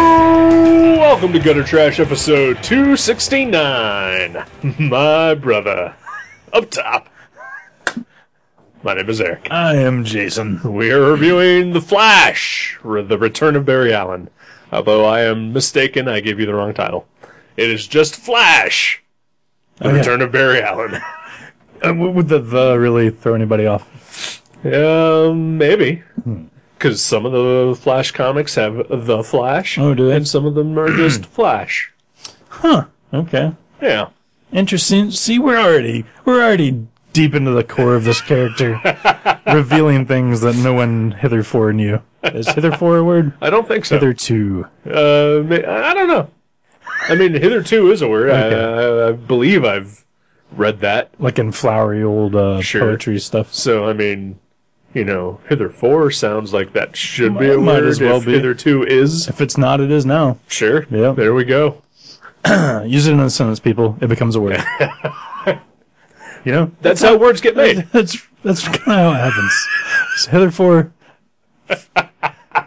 Welcome to Gutter Trash episode 269. My brother. Up top. My name is Eric. I am Jason. We are reviewing The Flash, The Return of Barry Allen. Although I am mistaken, I gave you the wrong title. It is just Flash, The Return of Barry Allen. Would the really throw anybody off? Maybe. Because some of the Flash comics have The Flash. Oh, do they? And some of them are just Flash. Huh. Okay. Yeah. Interesting. See, we're already deep into the core of this character, revealing things that no one hitherto knew. Is hitherto a word? I don't think so. Hitherto. I don't know. I mean, hitherto is a word. Okay. I believe I've read that. Like in flowery old poetry stuff. So, I mean, you know, hitherfore sounds like that should be a Might word. as well if be. Hitherto is. If it's not, it is now. Sure. Yeah. There we go. Use it in a sentence, people. It becomes a word. You know? That's how words get made. That's kind of how it happens. So hitherefore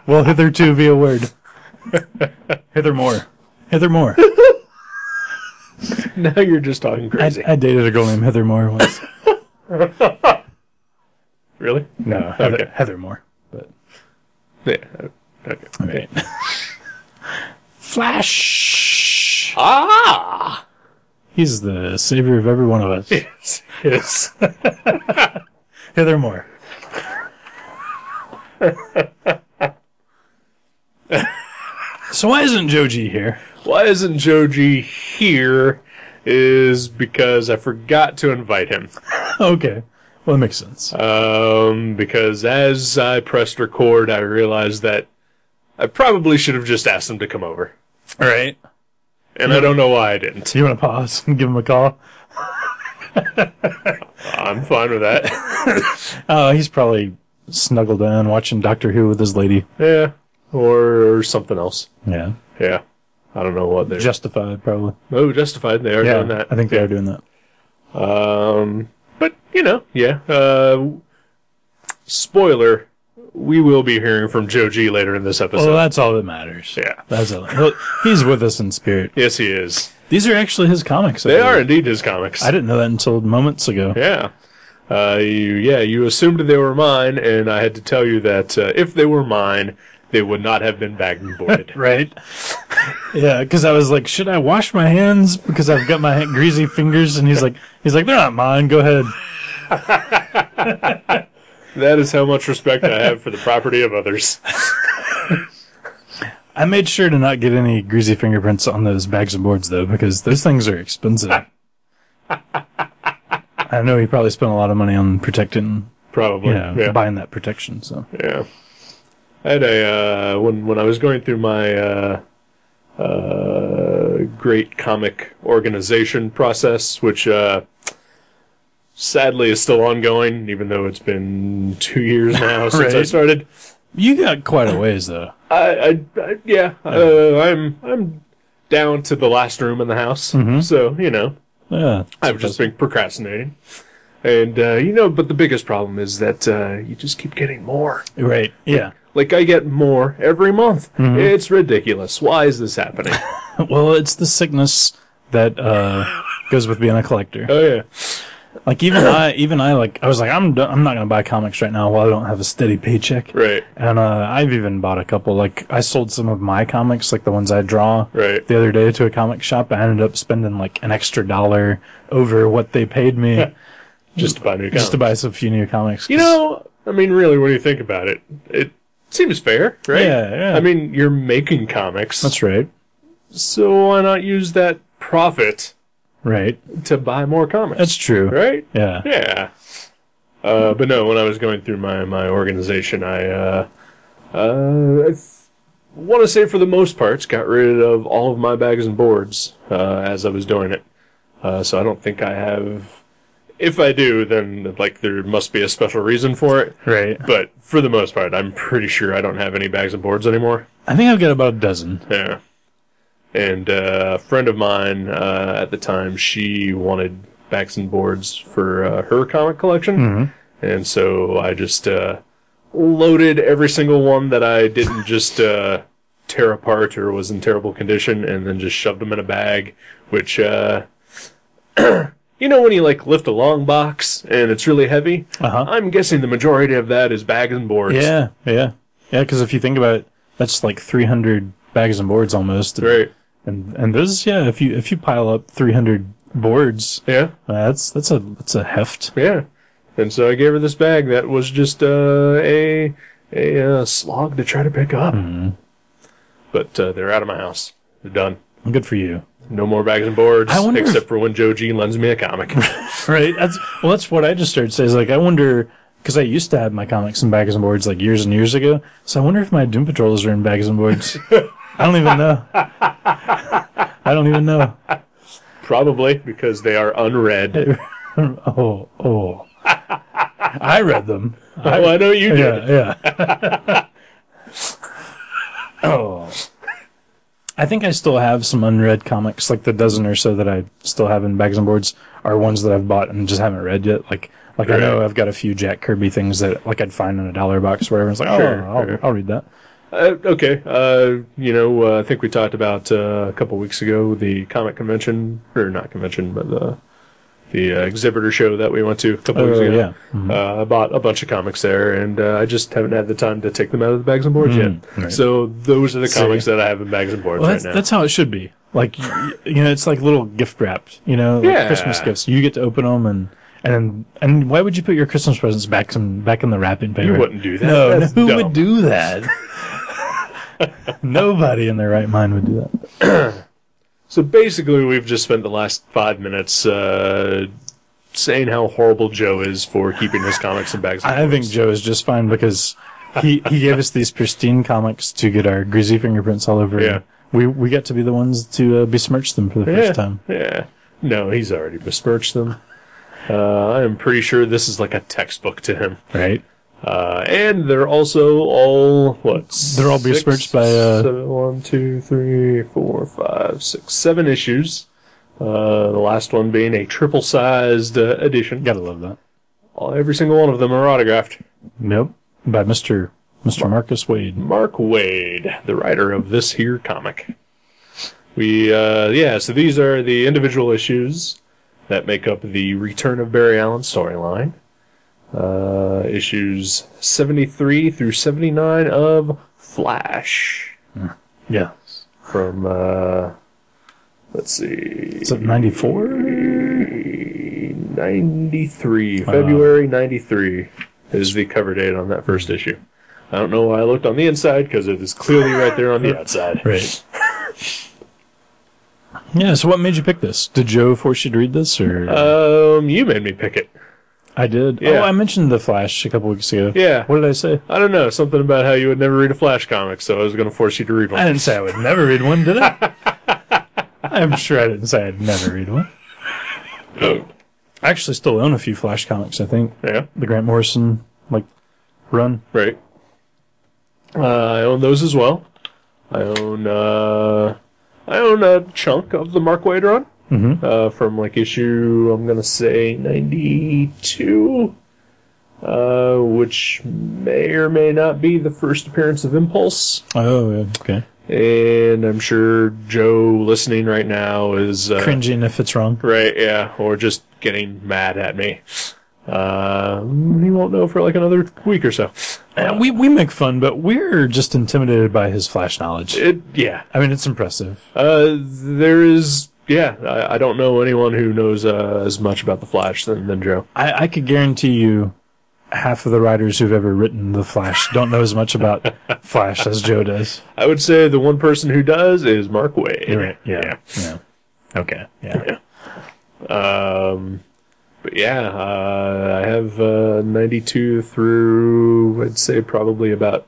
will hitherto be a word. Hithermore. Now you're just talking crazy. I dated a girl named Heathermore once. Really? No, Okay. Heathermore. But Yeah. Okay. right. Flash. Ah! He's the savior of every one of us. Yes. Yes. Hithermore. So why isn't Joji here? Why isn't Joji here is because I forgot to invite him. Okay. Well, that makes sense. Because as I pressed record, I realized that I probably should have just asked him to come over. All right. And I don't know why I didn't. Do you want to pause and give him a call? I'm fine with that. Oh, he's probably snuggled in watching Doctor Who with his lady. Yeah. Or something else. Yeah. Yeah. I don't know what they're... Justified, probably. Oh, Justified. They are doing that. I think they are doing that. But, you know, yeah. Spoiler, we will be hearing from Joji later in this episode. Well, that's all that matters. Yeah. That's all. He's with us in spirit. Yes, he is. These are actually his comics. They are indeed his comics. I didn't know that until moments ago. Yeah. You assumed they were mine, and I had to tell you that if they were mine, they would not have been bagged and boarded. Right? Yeah, because I was like, should I wash my hands because I've got my greasy fingers? And he's like, they're not mine. Go ahead. That is how much respect I have for the property of others. I made sure to not get any greasy fingerprints on those bags and boards, though, because those things are expensive. I know he probably spent a lot of money on protecting, Probably. Yeah. buying that protection. So Yeah. I had when I was going through my great comic organization process, which sadly is still ongoing, even though it's been 2 years now since I Right. started. you got quite a ways, though. I'm down to the last room in the house, so you know Yeah, I've just been procrastinating, and but the biggest problem is that you just keep getting more. right. Yeah. Like I get more every month. It's ridiculous. Why is this happening? Well, it's the sickness that goes with being a collector. Oh yeah. Like even I was like, I'm not gonna buy comics right now while I don't have a steady paycheck. Right. And I've even bought a couple. Like I sold some of my comics, like the ones I draw, Right. the other day to a comic shop. I ended up spending like an extra $1 over what they paid me Just to buy new comics. just to buy some few new comics. You know, I mean, really, when you think about it, it seems fair, right? Yeah. I mean, you're making comics. That's right. So why not use that profit Right. to buy more comics? That's true. Right? Yeah. Yeah. But no, when I was going through my organization, I want to say for the most part, got rid of all of my bags and boards as I was doing it. So I don't think I have. If I do, then like there must be a special reason for it. Right. But for the most part, I'm pretty sure I don't have any bags and boards anymore. I think I've got about a dozen. Yeah. And a friend of mine at the time, she wanted bags and boards for her comic collection. Mm-hmm. And so I just loaded every single one that I didn't just tear apart or was in terrible condition, and then just shoved them in a bag, which... You know when you, like, lift a long box and it's really heavy? Uh-huh. I'm guessing the majority of that is bags and boards. Yeah, because if you think about it, that's like 300 bags and boards almost. Right. And those, if you pile up 300 boards, Yeah. that's a heft. Yeah. And so I gave her this bag that was just a slog to try to pick up. Mm-hmm. But they're out of my house. They're done. Good for you. No more bags and boards, I wonder except for when Joe G lends me a comic. Right. That's what I just started to say. Is like, I wonder, because I used to have my comics in bags and boards like years and years ago. So I wonder if my Doom Patrols are in bags and boards. I don't even know. I don't even know. Probably, because they are unread. Oh. I read them. I know you did. Yeah. Oh. I think I still have some unread comics, like the dozen or so that I still have in bags and boards are ones that I've bought and just haven't read yet. Like Right. I know I've got a few Jack Kirby things that like I'd find in a $1 box or whatever. It's like, Sure. I'll read that. Okay. I think we talked about a couple weeks ago the comic convention, or not convention, but the exhibitor show that we went to a couple weeks ago. Yeah. Mm-hmm. I bought a bunch of comics there, and I just haven't had the time to take them out of the bags and boards yet. Right. So those are the comics that I have in bags and boards Well, right now. that's how it should be. Like, it's like little gift wrapped, like Yeah. Christmas gifts. You get to open them and why would you put your Christmas presents back in the wrapping paper? You wouldn't do that. No, That's who dumb. would do that? Nobody in their right mind would do that. So basically, we've just spent the last 5 minutes saying how horrible Joe is for keeping his comics in bags and I boards. think Joe is just fine because he gave us these pristine comics to get our greasy fingerprints all over. Yeah. We got to be the ones to besmirch them for the first time. Yeah. No, he's already besmirched them. I am pretty sure this is like a textbook to him. Right. And they're also all, They're all besmirched by, 1, 2, 3, 4, 5, 6, 7 issues. The last one being a triple-sized edition. Gotta love that. Every single one of them are autographed. Nope. By Mr. Marcus Wade. Mark Wade, the writer of this here comic. So these are the individual issues that make up the Return of Barry Allen storyline. Issues 73 through 79 of Flash. Yeah. From, let's see. Is it 94? 93. February 93 is the cover date on that first issue. I don't know why I looked on the inside, because it is clearly right there on the outside. Right. Yeah, so what made you pick this? Did Joe force you to read this, or? You made me pick it. I did. Yeah. Oh, I mentioned The Flash a couple weeks ago. Yeah. What did I say? I don't know, something about how you would never read a Flash comic, so I was going to force you to read one. I didn't say I would never read one, did I? I'm sure I didn't say I'd never read one. I actually still own a few Flash comics, I think. Yeah, The Grant Morrison, run. right. I own those as well. I own a chunk of the Mark Wade run. Mm-hmm. From issue, I'm gonna say 92, which may or may not be the first appearance of Impulse. Oh, yeah, okay. And I'm sure Joe listening right now is Cringing if it's wrong. right, yeah, or just getting mad at me. He won't know for like another week or so. We make fun, but we're just intimidated by his Flash knowledge. Yeah. I mean, it's impressive. There is. Yeah, I don't know anyone who knows as much about the Flash than Joe. I could guarantee you half of the writers who've ever written The Flash don't know as much about Flash as Joe does. I would say the one person who does is Mark Wade. Right. Yeah. Okay. Yeah. But yeah, I have 92 through, I'd say probably about,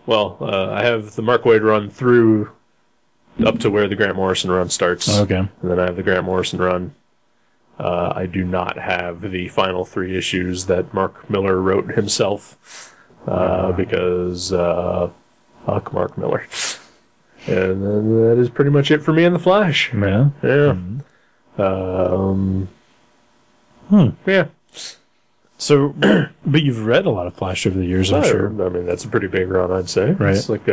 Well, I have the Mark Waid run through up to where the Grant Morrison run starts. Okay. And then I have the Grant Morrison run. I do not have the final 3 issues that Mark Miller wrote himself, because fuck Mark Miller. And then that is pretty much it for me in the Flash. Yeah. Yeah. Yeah. So, but you've read a lot of Flash over the years, I'm sure. I mean, that's a pretty big run, I'd say. Right. It's like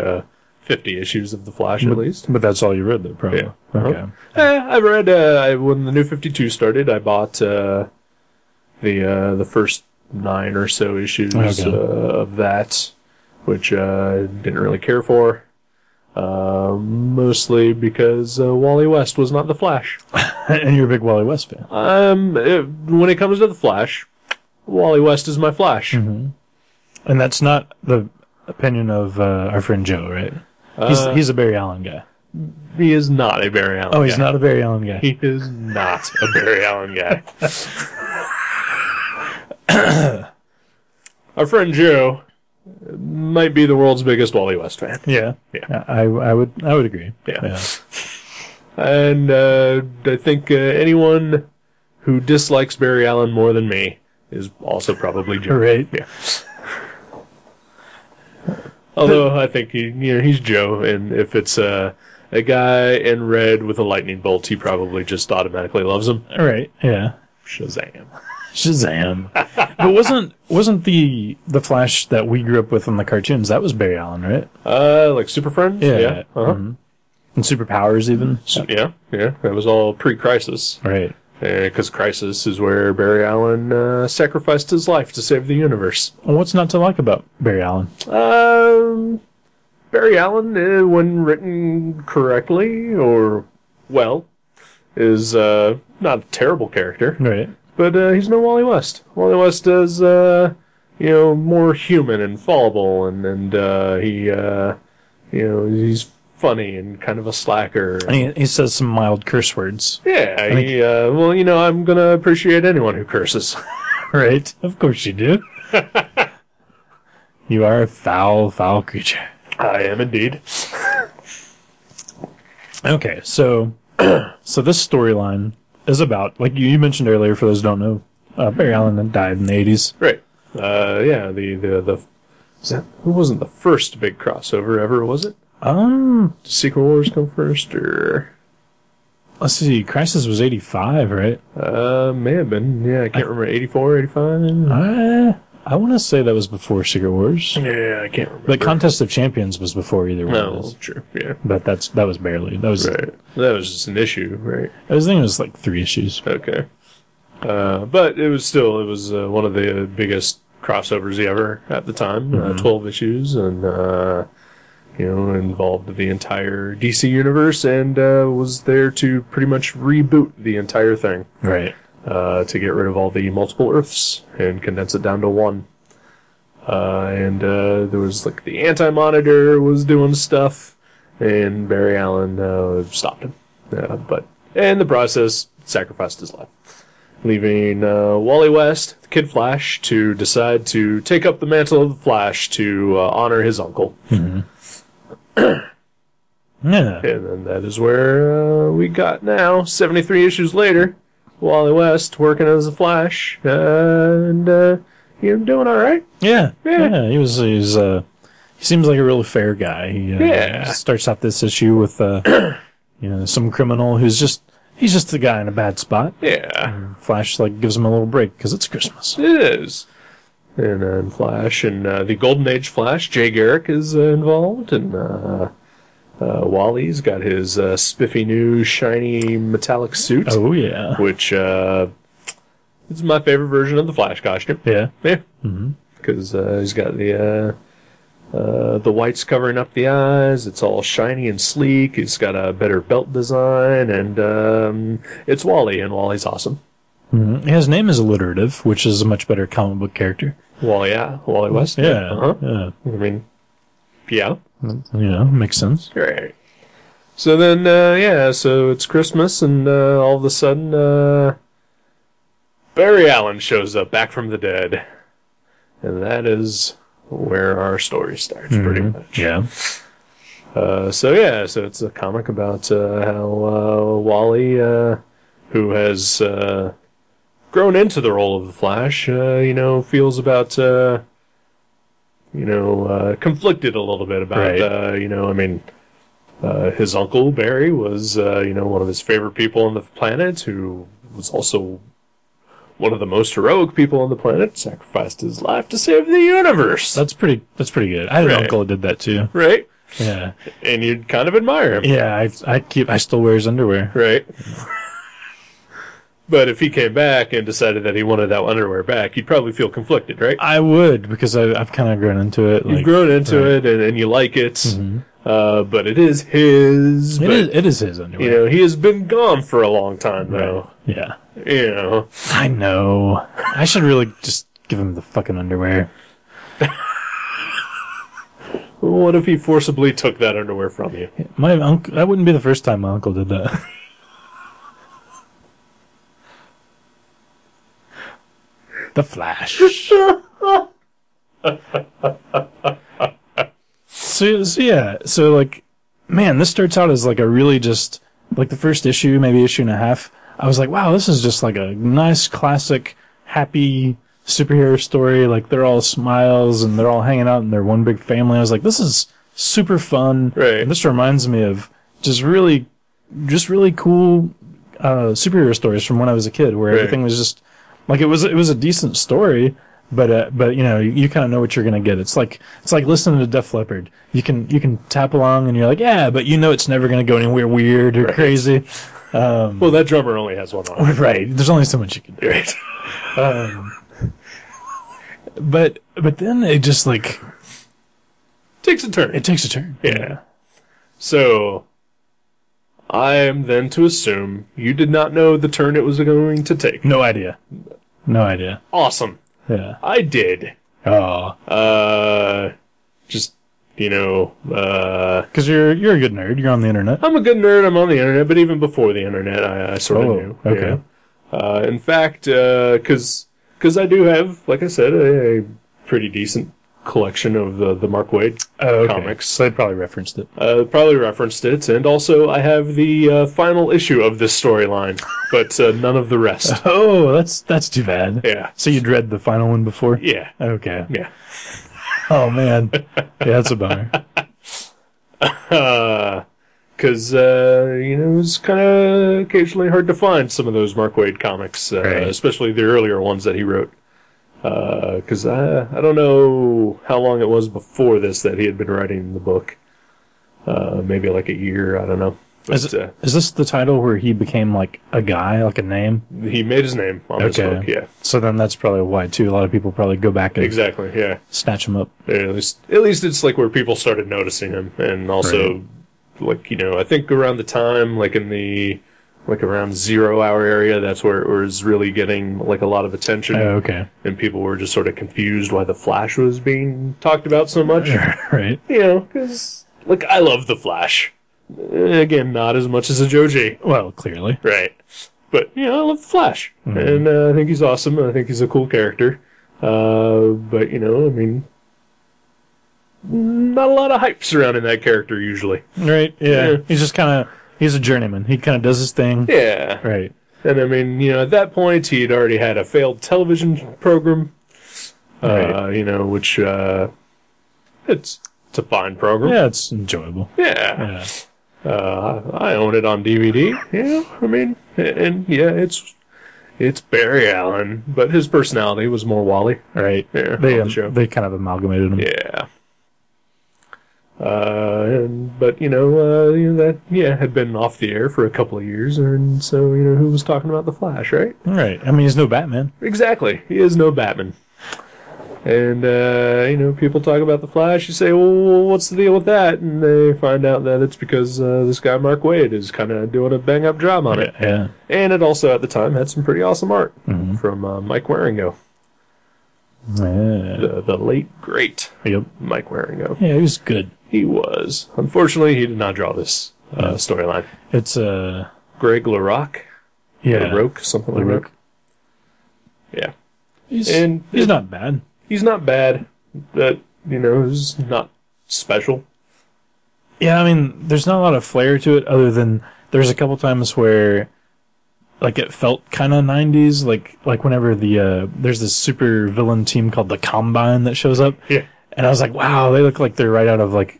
50 issues of the Flash at least. But that's all you read, though, probably. Yeah. Okay. I've read, when the New 52 started, I bought the first 9 or so issues of that, which I didn't really care for. Mostly because Wally West was not the Flash. And you're a big Wally West fan. When it comes to the Flash, Wally West is my Flash. Mm-hmm. And that's not the opinion of our friend Joe, right? He's a Barry Allen guy. He is not a Barry Allen guy. Oh, he's not a Barry Allen guy. He is not a Barry Allen guy. Our friend Joe might be the world's biggest Wally West fan. Yeah. I would agree. Yeah. And I think anyone who dislikes Barry Allen more than me is also probably Joe. Right. Yeah. Although I think he's Joe, and if it's a guy in red with a lightning bolt, he probably just automatically loves him. Right. Yeah. Shazam. But wasn't the Flash that we grew up with in the cartoons, that was Barry Allen, right? Like Super Friends? Yeah. Uh-huh. Mm-hmm. And Superpowers even? Yeah. That was all pre-Crisis. Right. Because Crisis is where Barry Allen sacrificed his life to save the universe. Well, what's not to like about Barry Allen? Barry Allen, when written correctly, or well, is not a terrible character. Right. But he's no Wally West. Wally West is, more human and fallible, and he's funny and kind of a slacker. And he says some mild curse words. Yeah, I'm going to appreciate anyone who curses. Right? Of course you do. You are a foul, foul creature. I am indeed. Okay, so this storyline is about, like you mentioned earlier, for those who don't know, Barry Allen died in the 80s. Right. Who wasn't the first big crossover ever, was it? Did Secret Wars come first, or? Let's see, Crisis was 85, right? May have been. Yeah, I can't remember. 84, 85? I want to say that was before Secret Wars. Yeah, I can't remember. The Contest of Champions was before either one of No, those. true, yeah. But that was barely. That was Right. That was just an issue, right? I was thinking it was like 3 issues. Okay. But it was one of the biggest crossovers ever at the time. 12 issues, and involved the entire DC universe, and was there to pretty much reboot the entire thing. Right. To get rid of all the multiple Earths and condense it down to one. And there was like the Anti-Monitor was doing stuff, and Barry Allen stopped him. But in the process, sacrificed his life, leaving Wally West, the Kid Flash, to decide to take up the mantle of the Flash to honor his uncle. Mm-hmm. Yeah. And then that is where we got now, 73 issues later, Wally West working as a Flash, and doing all right. Yeah. He seems like a real fair guy. He starts out this issue with some criminal who's just a guy in a bad spot. Yeah. And Flash gives him a little break because it's Christmas. It is. And then Flash and the Golden Age Flash, Jay Garrick, is involved, and Wally's got his spiffy new shiny metallic suit. Oh yeah. Which is my favorite version of the Flash costume. Yeah. Yeah. Because he's got the whites covering up the eyes. It's all shiny and sleek. He's got a better belt design, and it's Wally, and Wally's awesome. Mm-hmm. His name is alliterative, which is a much better comic book character. Wally West. Yeah. Uh-huh. Yeah. I mean, yeah. Makes sense. Right. So then, so it's Christmas, and all of a sudden, Barry Allen shows up back from the dead. And that is where our story starts, pretty much. Yeah. So it's a comic about how Wally, who has grown into the role of the Flash, feels about, conflicted a little bit about, his uncle Barry was, one of his favorite people on the planet, who was also one of the most heroic people on the planet, sacrificed his life to save the universe. That's pretty good. I had an uncle who did that too. Right? Yeah. And you'd kind of admire him. Yeah, I still wear his underwear. Right? But if he came back and decided that he wanted that underwear back, you'd probably feel conflicted, right? I would, because I've kind of grown into it. You've grown into it, and you like it. Mm-hmm. But it is his. It is his underwear. He has been gone for a long time, though. Right. Yeah. I know. I should really just give him the fucking underwear. What if he forcibly took that underwear from you? My uncle. That wouldn't be the first time my uncle did that. The Flash. So like, man, this starts out as like a really just like the first issue, maybe issue and a half. I was like, wow, this is just like a nice, classic, happy superhero story. Like they're all smiles and they're all hanging out in their one big family. I was like, this is super fun. Right. And this reminds me of just really cool superhero stories from when I was a kid, where everything was just like it was a decent story. But you kind of know what you're gonna get. It's like listening to Def Leppard. You can tap along and you're like, yeah, but it's never gonna go anywhere weird or crazy. Well, that drummer only has one arm. Right. There's only so much you can do. Right. But then it just like takes a turn. It takes a turn. Yeah. So I am then to assume you did not know the turn it was going to take. No idea. Awesome. Yeah. I did. Oh. Just, because you're a good nerd. You're on the internet. I'm a good nerd. I'm on the internet, but even before the internet, I sort of knew. Okay. In fact, because I do have, like I said, a pretty decent collection of the Mark Waid comics. So they probably referenced it. And also I have the final issue of this storyline, but none of the rest. Oh, that's too bad. Yeah. So you'd read the final one before? Yeah. Okay. Yeah. Oh, man. Yeah, that's a bummer. Because, it was kind of occasionally hard to find some of those Mark Waid comics, especially the earlier ones that he wrote. Because I don't know how long it was before this that he had been writing the book. Maybe like a year, I don't know. But, is this the title where he became like a guy, like a name? He made his name on this book, yeah. So then that's probably why, too. A lot of people probably go back and snatch him up. Yeah, at least it's like where people started noticing him. And also, I think around the time, like in the around 0 Hour area, that's where it was really getting like a lot of attention. Oh, okay. And people were just sort of confused why the Flash was being talked about so much. Right. Because I love the Flash. Again, not as much as a Joe G. Well, clearly. Right. But, I love the Flash. Mm-hmm. And I think he's awesome. I think he's a cool character. But, not a lot of hype surrounding that character usually. Right, yeah. He's just he's a journeyman. He kind of does his thing. Yeah. Right. And at that point, he'd already had a failed television program. Which, it's a fine program. Yeah, it's enjoyable. Yeah. I own it on DVD. It's Barry Allen, but his personality was more Wally. Right. Yeah, they kind of amalgamated him. Yeah. That had been off the air for a couple of years, and so who was talking about the Flash, right? Right. I mean, he's no Batman. Exactly. He is no Batman. And, people talk about the Flash, you say, well, what's the deal with that? And they find out that it's because this guy Mark Waid is kind of doing a bang-up job on it. Yeah. And it also, at the time, had some pretty awesome art from Mike Waringo. Yeah. The late, great Mike Waringo. Yeah, he was good. He was. Unfortunately, he did not draw this storyline. It's Greg LaRocque? Yeah. LaRocque, something like that. Yeah. He's not bad. He's not bad, but, is not special. Yeah, I mean, there's not a lot of flair to it other than there's a couple times where, like, it felt kind of 90s, like whenever there's this super villain team called the Combine that shows up. Yeah. And I was like, wow, they look like they're right out of, like,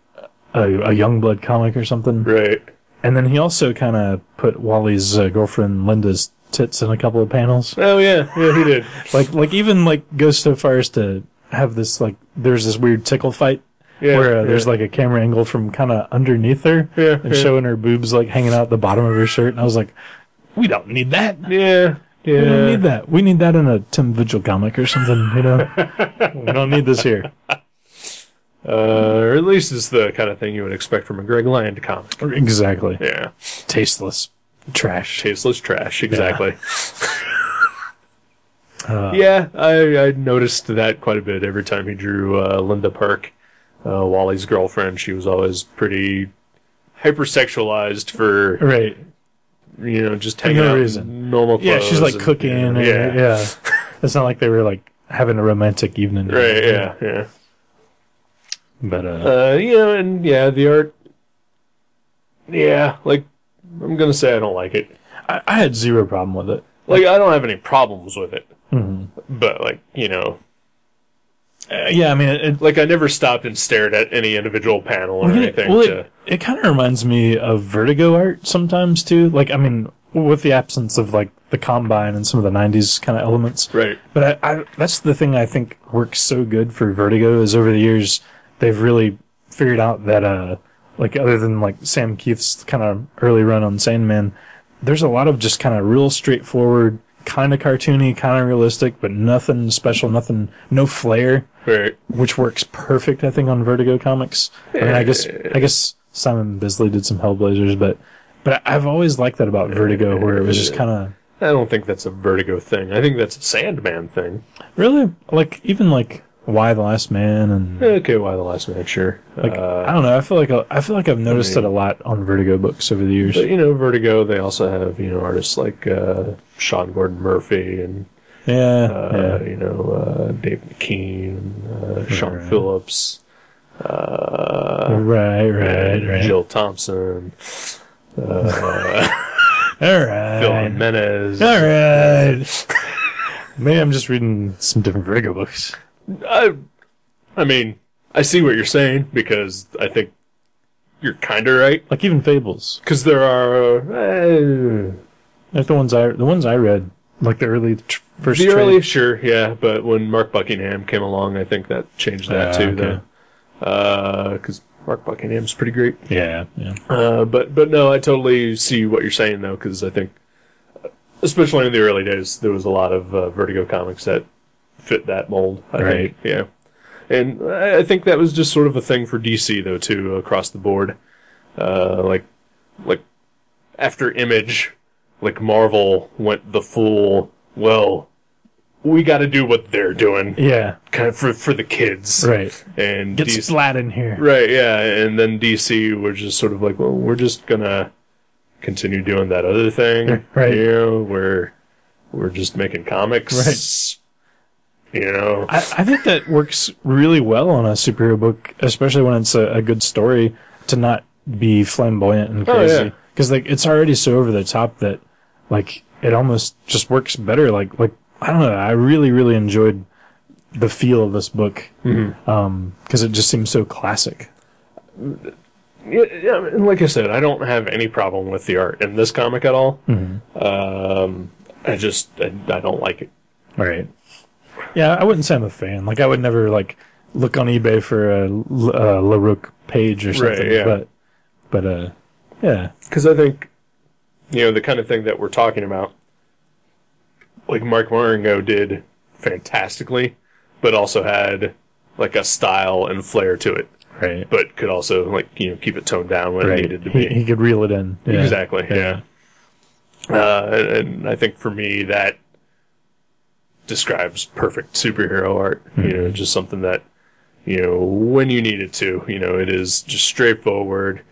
a Youngblood comic or something. Right. And then he also kind of put Wally's girlfriend Linda's tits in a couple of panels. Oh, yeah. Yeah, he did. like even, like, goes so far as to have this, like, there's this weird tickle fight. Yeah, where there's like a camera angle from kind of underneath her and showing her boobs like hanging out the bottom of her shirt. And I was like, we don't need that. Yeah. We don't need that. We need that in a Tim Vigil comic or something, We don't need this here. Or at least it's the kind of thing you would expect from a Greg Land comic. Exactly. Yeah. Tasteless trash. Tasteless trash, exactly. Yeah, I noticed that quite a bit every time he drew Linda Park. Wally's girlfriend, she was always pretty hypersexualized for right, just hanging out in normal clothes. Yeah, she's like cooking. Yeah. It's not like they were like having a romantic evening. Right. Yeah. But the art. Yeah, like I'm gonna say I don't like it. I had zero problem with it. Like I don't have any problems with it. Mm-hmm. But like yeah, I mean, like I never stopped and stared at any individual panel or anything. Well, it kind of reminds me of Vertigo art sometimes too. Like, I mean, with the absence of like the Combine and some of the '90s kind of elements, right? But I that's the thing I think works so good for Vertigo is over the years they've really figured out that like other than like Sam Keith's kind of early run on Sandman, there's a lot of just kind of real straightforward, kind of cartoony, kind of realistic, but nothing special, no flair. Right. Which works perfect, I think, on Vertigo comics. I mean, I guess Simon Bisley did some Hellblazers, but I've always liked that about Vertigo, where it was just kind of. I don't think that's a Vertigo thing. I think that's a Sandman thing. Really, like even like Why the Last Man and. Okay, Why the Last Man, sure. Like I don't know. I feel like I've noticed it a lot on Vertigo books over the years. But Vertigo, they also have artists like Sean Gordon Murphy and. David McKean, Sean Phillips, right, Jill Thompson, all right, Phil Jimenez. All right. Maybe I'm just reading some different Vertigo books. I mean, I see what you're saying because I think you're kind of right. Like even Fables, because there are like the ones I read, like the early. Sure, yeah, but when Mark Buckingham came along, I think that changed that too, okay. Because Mark Buckingham's pretty great. Yeah. But no, I totally see what you're saying though, because I think, especially in the early days, there was a lot of Vertigo comics that fit that mold. I think, yeah, and I think that was just sort of a thing for DC though too, across the board. Like after Image, like Marvel went the full. Well, we got to do what they're doing. Yeah. Kind of for the kids. Right. And get splat in here. Right, yeah. And then DC were just sort of like, well, we're just going to continue doing that other thing. Right. Where we're just making comics. Right. I think that works really well on a superhero book, especially when it's a good story, to not be flamboyant and crazy. Because it's already so over the top that, like, it almost just works better. Like I don't know. I really, really enjoyed the feel of this book because it just seems so classic. Yeah, and like I said, I don't have any problem with the art in this comic at all. Mm-hmm. I don't like it. All right. Yeah, I wouldn't say I'm a fan. Like I would never like look on eBay for a LaRoque page or something. Right, yeah. But yeah. Because I think. The kind of thing that we're talking about, like Mark Maringo did fantastically, but also had like a style and flair to it. Right. But could also keep it toned down when it needed to be. He could reel it in. Yeah. Exactly. Yeah. And I think for me that describes perfect superhero art. Mm-hmm. Just something that when you need it to. It is just straightforward.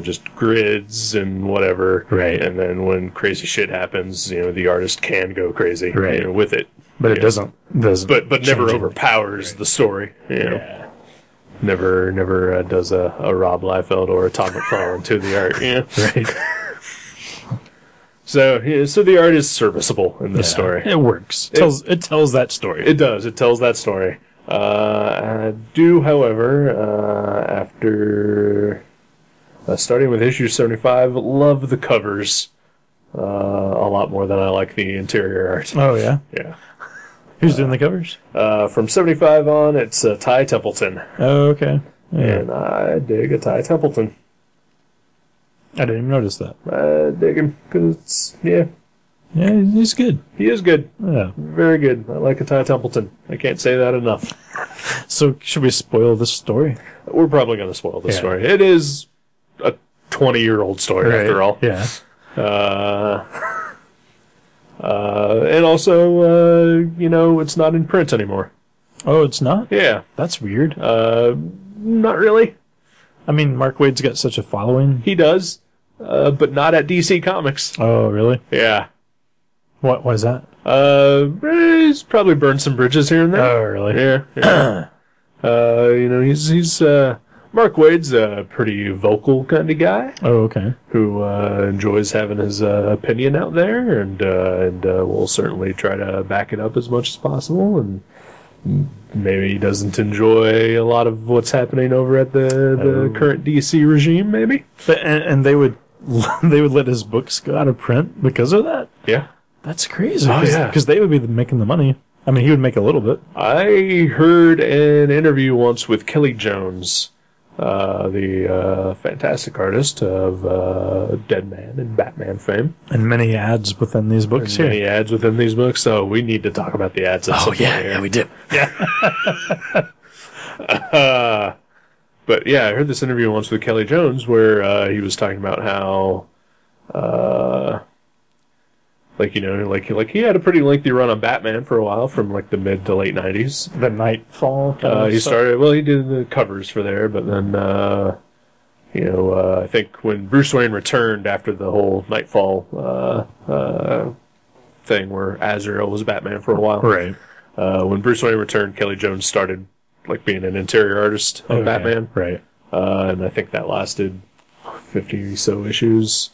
Just grids and whatever. Right. And then when crazy shit happens, the artist can go crazy with it. But it doesn't but never overpowers the story. Yeah. never does a Rob Liefeld or a Todd McFarlane to the art. Yeah, Right. So the art is serviceable in this story. It works. It tells that story. It does. It tells that story. I do, however, after starting with issue 75, love the covers a lot more than I like the interior art. Oh, yeah? Yeah. Who's doing the covers? From 75 on, it's Ty Templeton. Oh, okay. Yeah. And I dig a Ty Templeton. I didn't even notice that. I dig him, because, yeah, he's good. he is good. Yeah. Very good. I like a Ty Templeton. I can't say that enough. So, should we spoil this story? We're probably going to spoil this Yeah. story. It is a 20-year-old story, after all. Yeah. And also, it's not in print anymore. Oh, it's not? Yeah. That's weird. Not really. I mean, Mark Waid's got such a following. He does, but not at DC Comics. Oh, really? Yeah. What is that? He's probably burned some bridges here and there. Oh, really? Yeah. He's Mark Waid's a pretty vocal kind of guy Oh, okay. who enjoys having his opinion out there, and will certainly try to back it up as much as possible. And maybe he doesn't enjoy a lot of what's happening over at the current DC regime. Maybe. And they would let his books go out of print because of that? Yeah. That's crazy. Oh, yeah. Because they would be making the money. I mean, he would make a little bit. I heard an interview once with Kelly Jones, the fantastic artist of Dead Man and Batman fame. And many ads within these books here. Many ads within these books, so we need to talk about the ads at some point here. we do. But yeah, I heard this interview once with Kelly Jones where he was talking about how he had a pretty lengthy run on Batman for a while, from like the mid to late 90s. The Nightfall kind of He stuff. he did the covers for there, but then, I think when Bruce Wayne returned after the whole Nightfall thing where Azrael was Batman for a while. Right. When Bruce Wayne returned, Kelly Jones started like being an interior artist on Batman. Right. And I think that lasted 50 so issues.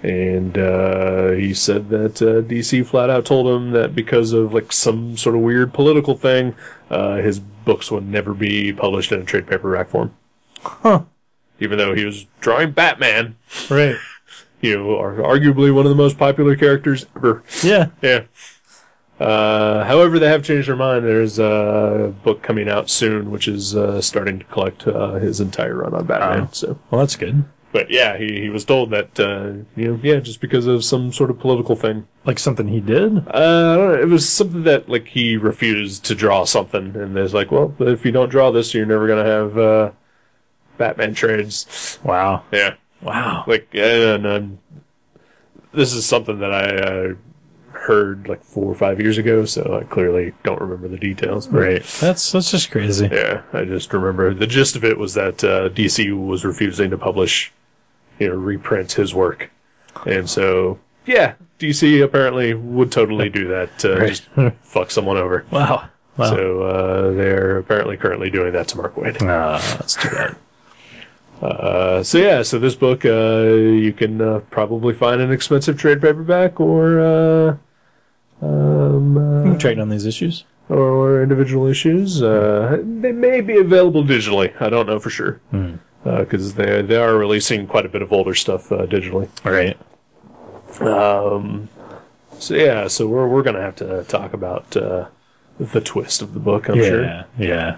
And he said that DC flat out told him that because of like some sort of weird political thing, his books would never be published in a trade paperback form. Huh. Even though he was drawing Batman, Right. arguably one of the most popular characters ever. Yeah. Yeah. However, they have changed their mind. There's a book coming out soon, which is starting to collect his entire run on Batman. So. Well, that's good. But yeah, he was told that, just because of some sort of political thing. Like something he did? I don't know, it was something that, like, he refused to draw something, and there's like, well, if you don't draw this, you're never gonna have, Batman trades. Wow. Yeah. Wow. Like, and this is something that I heard, like, 4 or 5 years ago, so I clearly don't remember the details. But Right. That's just crazy. yeah, I just remember the gist of it was that DC was refusing to publish, reprint his work. And so, yeah, DC apparently would totally do that to Right. just fuck someone over. Wow. So they're apparently currently doing that to Mark Waid. That's too bad. So this book you can probably find an expensive trade paperback or You can track down these issues. or individual issues. They may be available digitally. I don't know for sure. Because they are releasing quite a bit of older stuff digitally. All right. So we're gonna have to talk about the twist of the book. I'm sure. Yeah.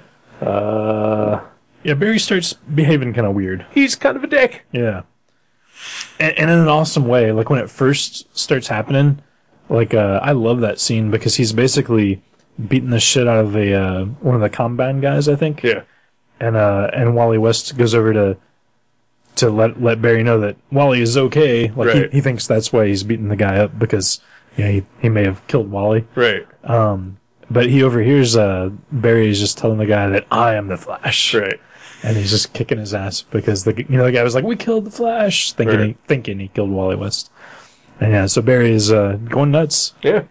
Yeah, Barry starts behaving kind of weird. He's kind of a dick. Yeah. And in an awesome way. Like when it first starts happening, like I love that scene because he's basically beating the shit out of one of the Combine guys, I think. Yeah. And Wally West goes over to let Barry know that Wally is okay. Like Right. he thinks that's why he's beating the guy up because he may have killed Wally. Right. But he overhears Barry is just telling the guy that I am the Flash. Right. And he's just kicking his ass because the guy was like, "We killed the Flash," thinking he killed Wally West. And yeah, so Barry is going nuts. Yeah.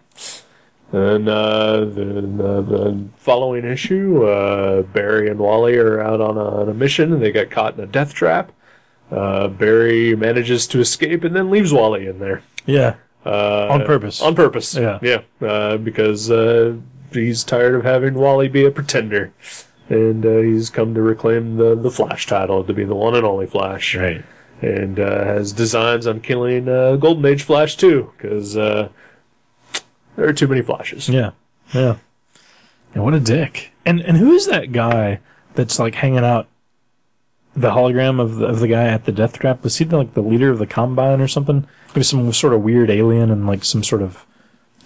And the following issue, Barry and Wally are out on a mission, and they get caught in a death trap. Barry manages to escape and then leaves Wally in there. Yeah. On purpose. On purpose. Yeah. Yeah. Because he's tired of having Wally be a pretender. And he's come to reclaim the Flash title to be the one and only Flash. Right. And has designs on killing Golden Age Flash too, because there are too many Flashes. Yeah. Yeah. And what a dick. And who is that guy that's like hanging out? The hologram of the guy at the death trap, was he like the leader of the Combine or something? He was some sort of weird alien and like some sort of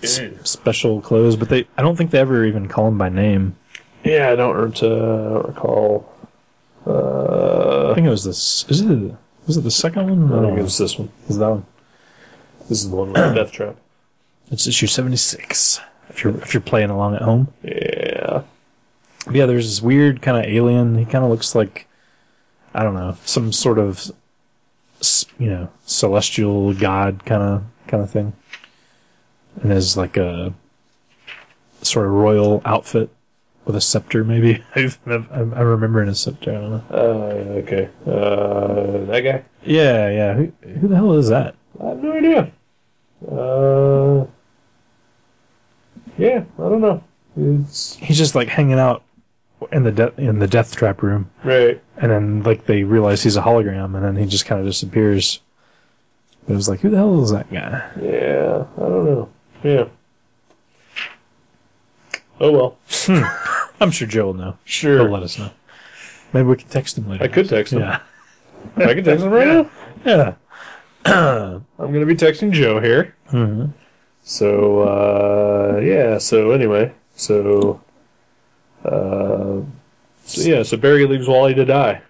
special clothes, but I don't think they ever even call him by name. Yeah, I don't recall. I think it was this. Was it the second one? I think it was this one. Is that one? This is the one with the death trap. It's issue 76. If you're playing along at home. Yeah. But yeah, there's this weird kind of alien. He kind of looks like, I don't know, some sort of, celestial god kind of thing, and has like a sort of royal outfit with a scepter. Maybe I'm remembering a scepter. I don't know. Okay. That guy. Yeah. Who the hell is that? I have no idea. Yeah, I don't know. He's just like hanging out in the death trap room. Right. And then like they realize he's a hologram, and then he just kind of disappears. It was like, who the hell is that guy? Yeah, I don't know. Yeah. Oh well. I'm sure Joe will know. Sure. He'll let us know. Maybe we can text him later. I could text him. Yeah. I can text him right now. Yeah. I'm going to be texting Joe here. Mm-hmm. So, yeah, so anyway. So Barry leaves Wally to die.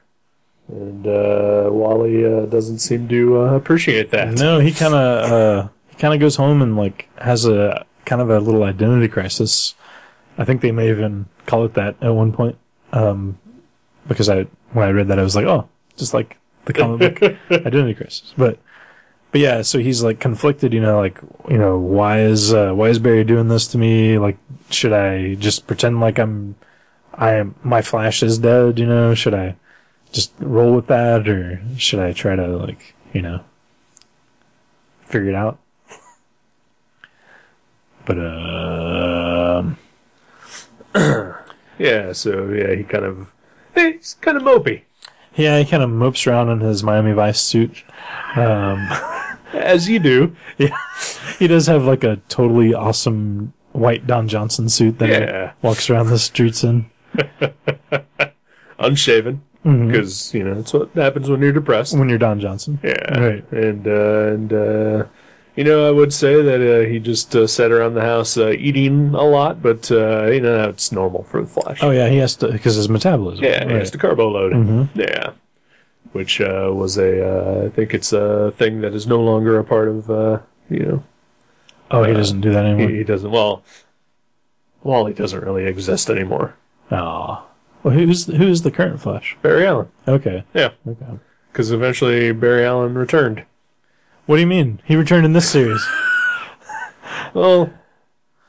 And Wally doesn't seem to appreciate that. No, he kind of goes home and like has a kind of a little identity crisis. I think they may even call it that at one point. Because when I read that, I was like, oh, just like the comic book identity crisis. But yeah, so he's like conflicted, why is Barry doing this to me? Like, should I just pretend like my Flash is dead? Should I just roll with that, or should I try to figure it out? But yeah, so yeah, he's kind of mopey. Yeah, he kind of mopes around in his Miami Vice suit. As you do. Yeah. He does have like a totally awesome white Don Johnson suit that he walks around the streets in. Unshaven. Because, that's what happens when you're depressed. When you're Don Johnson. Yeah. Right. And I would say that he just sat around the house eating a lot, but, that's normal for the Flash. Oh, yeah, he has to, because his metabolism. Yeah, he has to carbo load. Mm-hmm. Yeah. Which was I think it's a thing that is no longer a part of, Oh, he doesn't do that anymore? He doesn't, Wally doesn't really exist anymore. Oh. Well, who's the current Flash? Barry Allen. Okay. Yeah. Okay. Because eventually Barry Allen returned. What do you mean? He returned in this series? Well,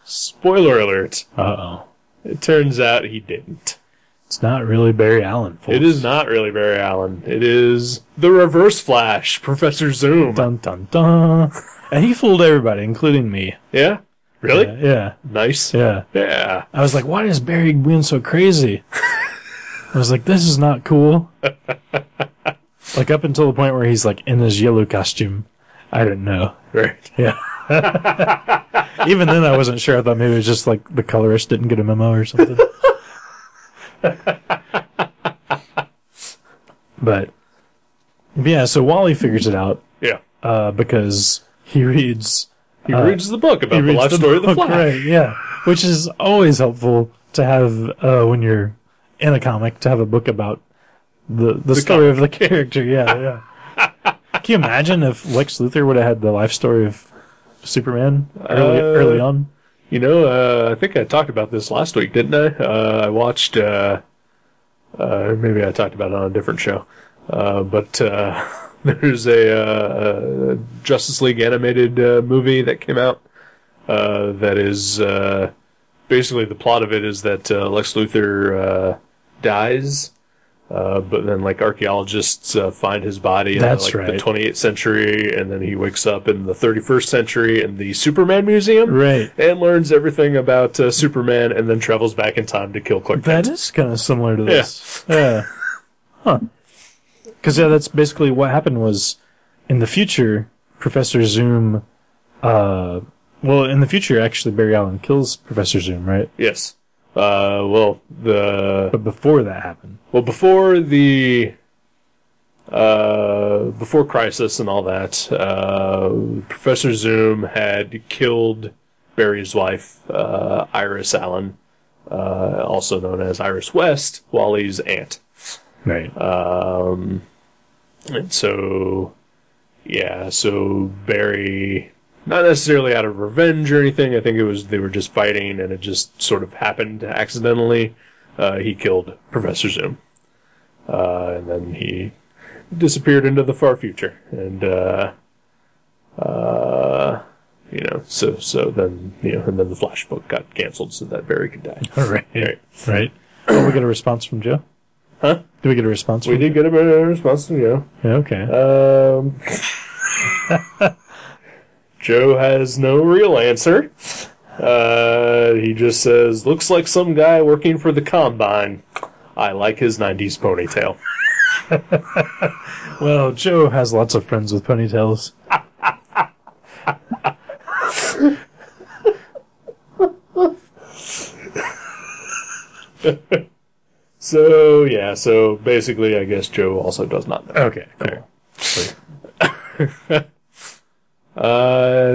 spoiler alert. Uh-oh. It turns out he didn't. It's not really Barry Allen, folks. It is not really Barry Allen. It is the Reverse Flash, Professor Zoom. Dun, dun, dun. And he fooled everybody, including me. Yeah? Really? Yeah. Nice. Yeah. Yeah. I was like, why is Barry being so crazy? I was like, this is not cool. Like, up until the point where he's, like, in his yellow costume, I didn't know. Right. Yeah. Even then, I wasn't sure. I thought maybe it was just, like, the colorist didn't get a memo or something. But, yeah, so Wally figures it out. Yeah. Because he reads... He reads the book about the life story of the Flash. Right, yeah. Which is always helpful to have when you're in a comic, to have a book about the story of the character. Yeah. Can you imagine if Lex Luthor would have had the life story of Superman early on? I think I talked about this last week, didn't I? I watched, maybe I talked about it on a different show, but there's a Justice League animated movie that came out that is basically the plot of it is that Lex Luthor dies. But then, like, archaeologists find his body in That's like right. the 28th century, and then he wakes up in the 31st century in the Superman Museum, Right. and learns everything about Superman, and then travels back in time to kill Clark Kent. That is kind of similar to this. Yeah. Huh. Because, that's basically what happened was, in the future, Professor Zoom, in the future, actually, Barry Allen kills Professor Zoom, right? Yes. But before that happened. Well, before the before Crisis and all that, Professor Zoom had killed Barry's wife, Iris Allen, also known as Iris West, Wally's aunt. Right. And so Barry, not necessarily out of revenge or anything, I think it was they were just fighting and it just sort of happened accidentally. He killed Professor Zoom. And then he disappeared into the far future. And, so then the Flash book got canceled so that Barry could die. Right. Oh, we got a response from Joe? Huh? Did we get a response from We did get a response from Joe. Yeah, okay. Joe has no real answer. He just says, looks like some guy working for the Combine. I like his 90s ponytail. Well, Joe has lots of friends with ponytails. So basically, I guess Joe also does not know. Okay, cool.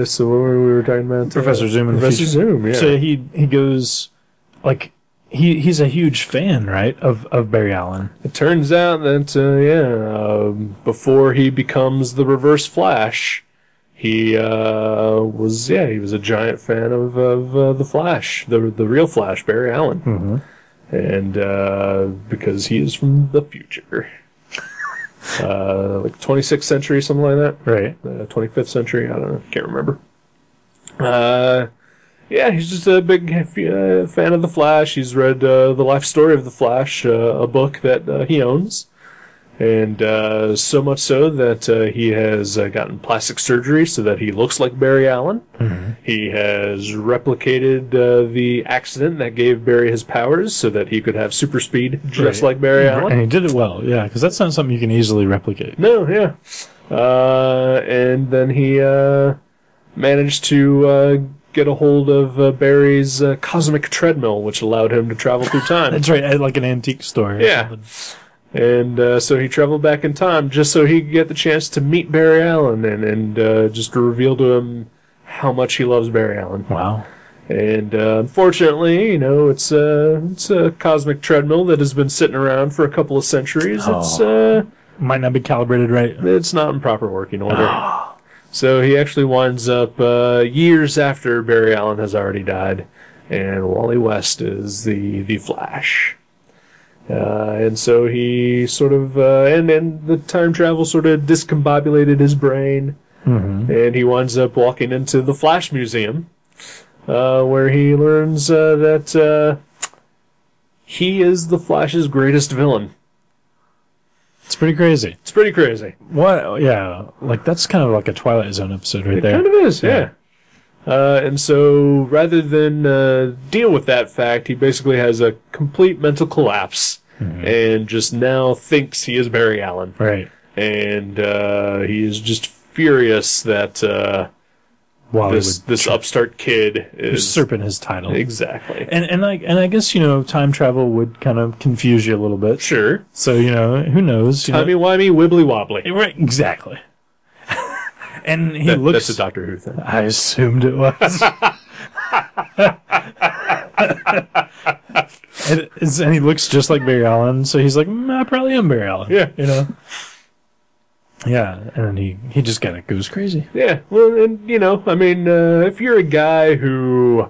So what were we talking about? Professor Zoom in the Professor future. Zoom, yeah. So he goes, like, he's a huge fan, right, of Barry Allen. It turns out that, before he becomes the Reverse Flash, he was a giant fan of the Flash, the real Flash, Barry Allen. Mm-hmm. And because he is from the future. Like 26th century, something like that. Right. 25th century, I don't know, can't remember. He's just a big fan of the Flash. He's read The Life Story of the Flash, a book that he owns. And so much so that he has gotten plastic surgery so that he looks like Barry Allen. Mm-hmm. He has replicated the accident that gave Barry his powers so that he could have super speed just like Barry Allen. And he did it well, yeah, because that's not something you can easily replicate. No, yeah. And then he managed to get a hold of Barry's cosmic treadmill, which allowed him to travel through time. That's right, at like an antique store. Yeah. And so he traveled back in time just so he could get the chance to meet Barry Allen and just to reveal to him how much he loves Barry Allen. Wow. And unfortunately, it's a cosmic treadmill that has been sitting around for a couple of centuries. Oh. Might not be calibrated right. It's not in proper working order. So he actually winds up years after Barry Allen has already died, and Wally West is the Flash. And so he sort of, and the time travel sort of discombobulated his brain, and he winds up walking into the Flash Museum, where he learns that he is the Flash's greatest villain. It's pretty crazy. It's pretty crazy. What? Yeah, like that's kind of like a Twilight Zone episode right there. It kind of is, yeah. And so rather than deal with that fact, he basically has a complete mental collapse and just now thinks he is Barry Allen. Right. And he is just furious that this upstart kid is usurping his title. Exactly. And I guess, time travel would kind of confuse you a little bit. Sure. So, who knows? Timey-wimey, wibbly-wobbly. Right, exactly. And he looks... That's a Doctor Who thing. I assumed it was. and he looks just like Barry Allen, so he's like, I probably am Barry Allen. Yeah. Yeah, and then he just kind of goes crazy. Yeah, well, and, if you're a guy who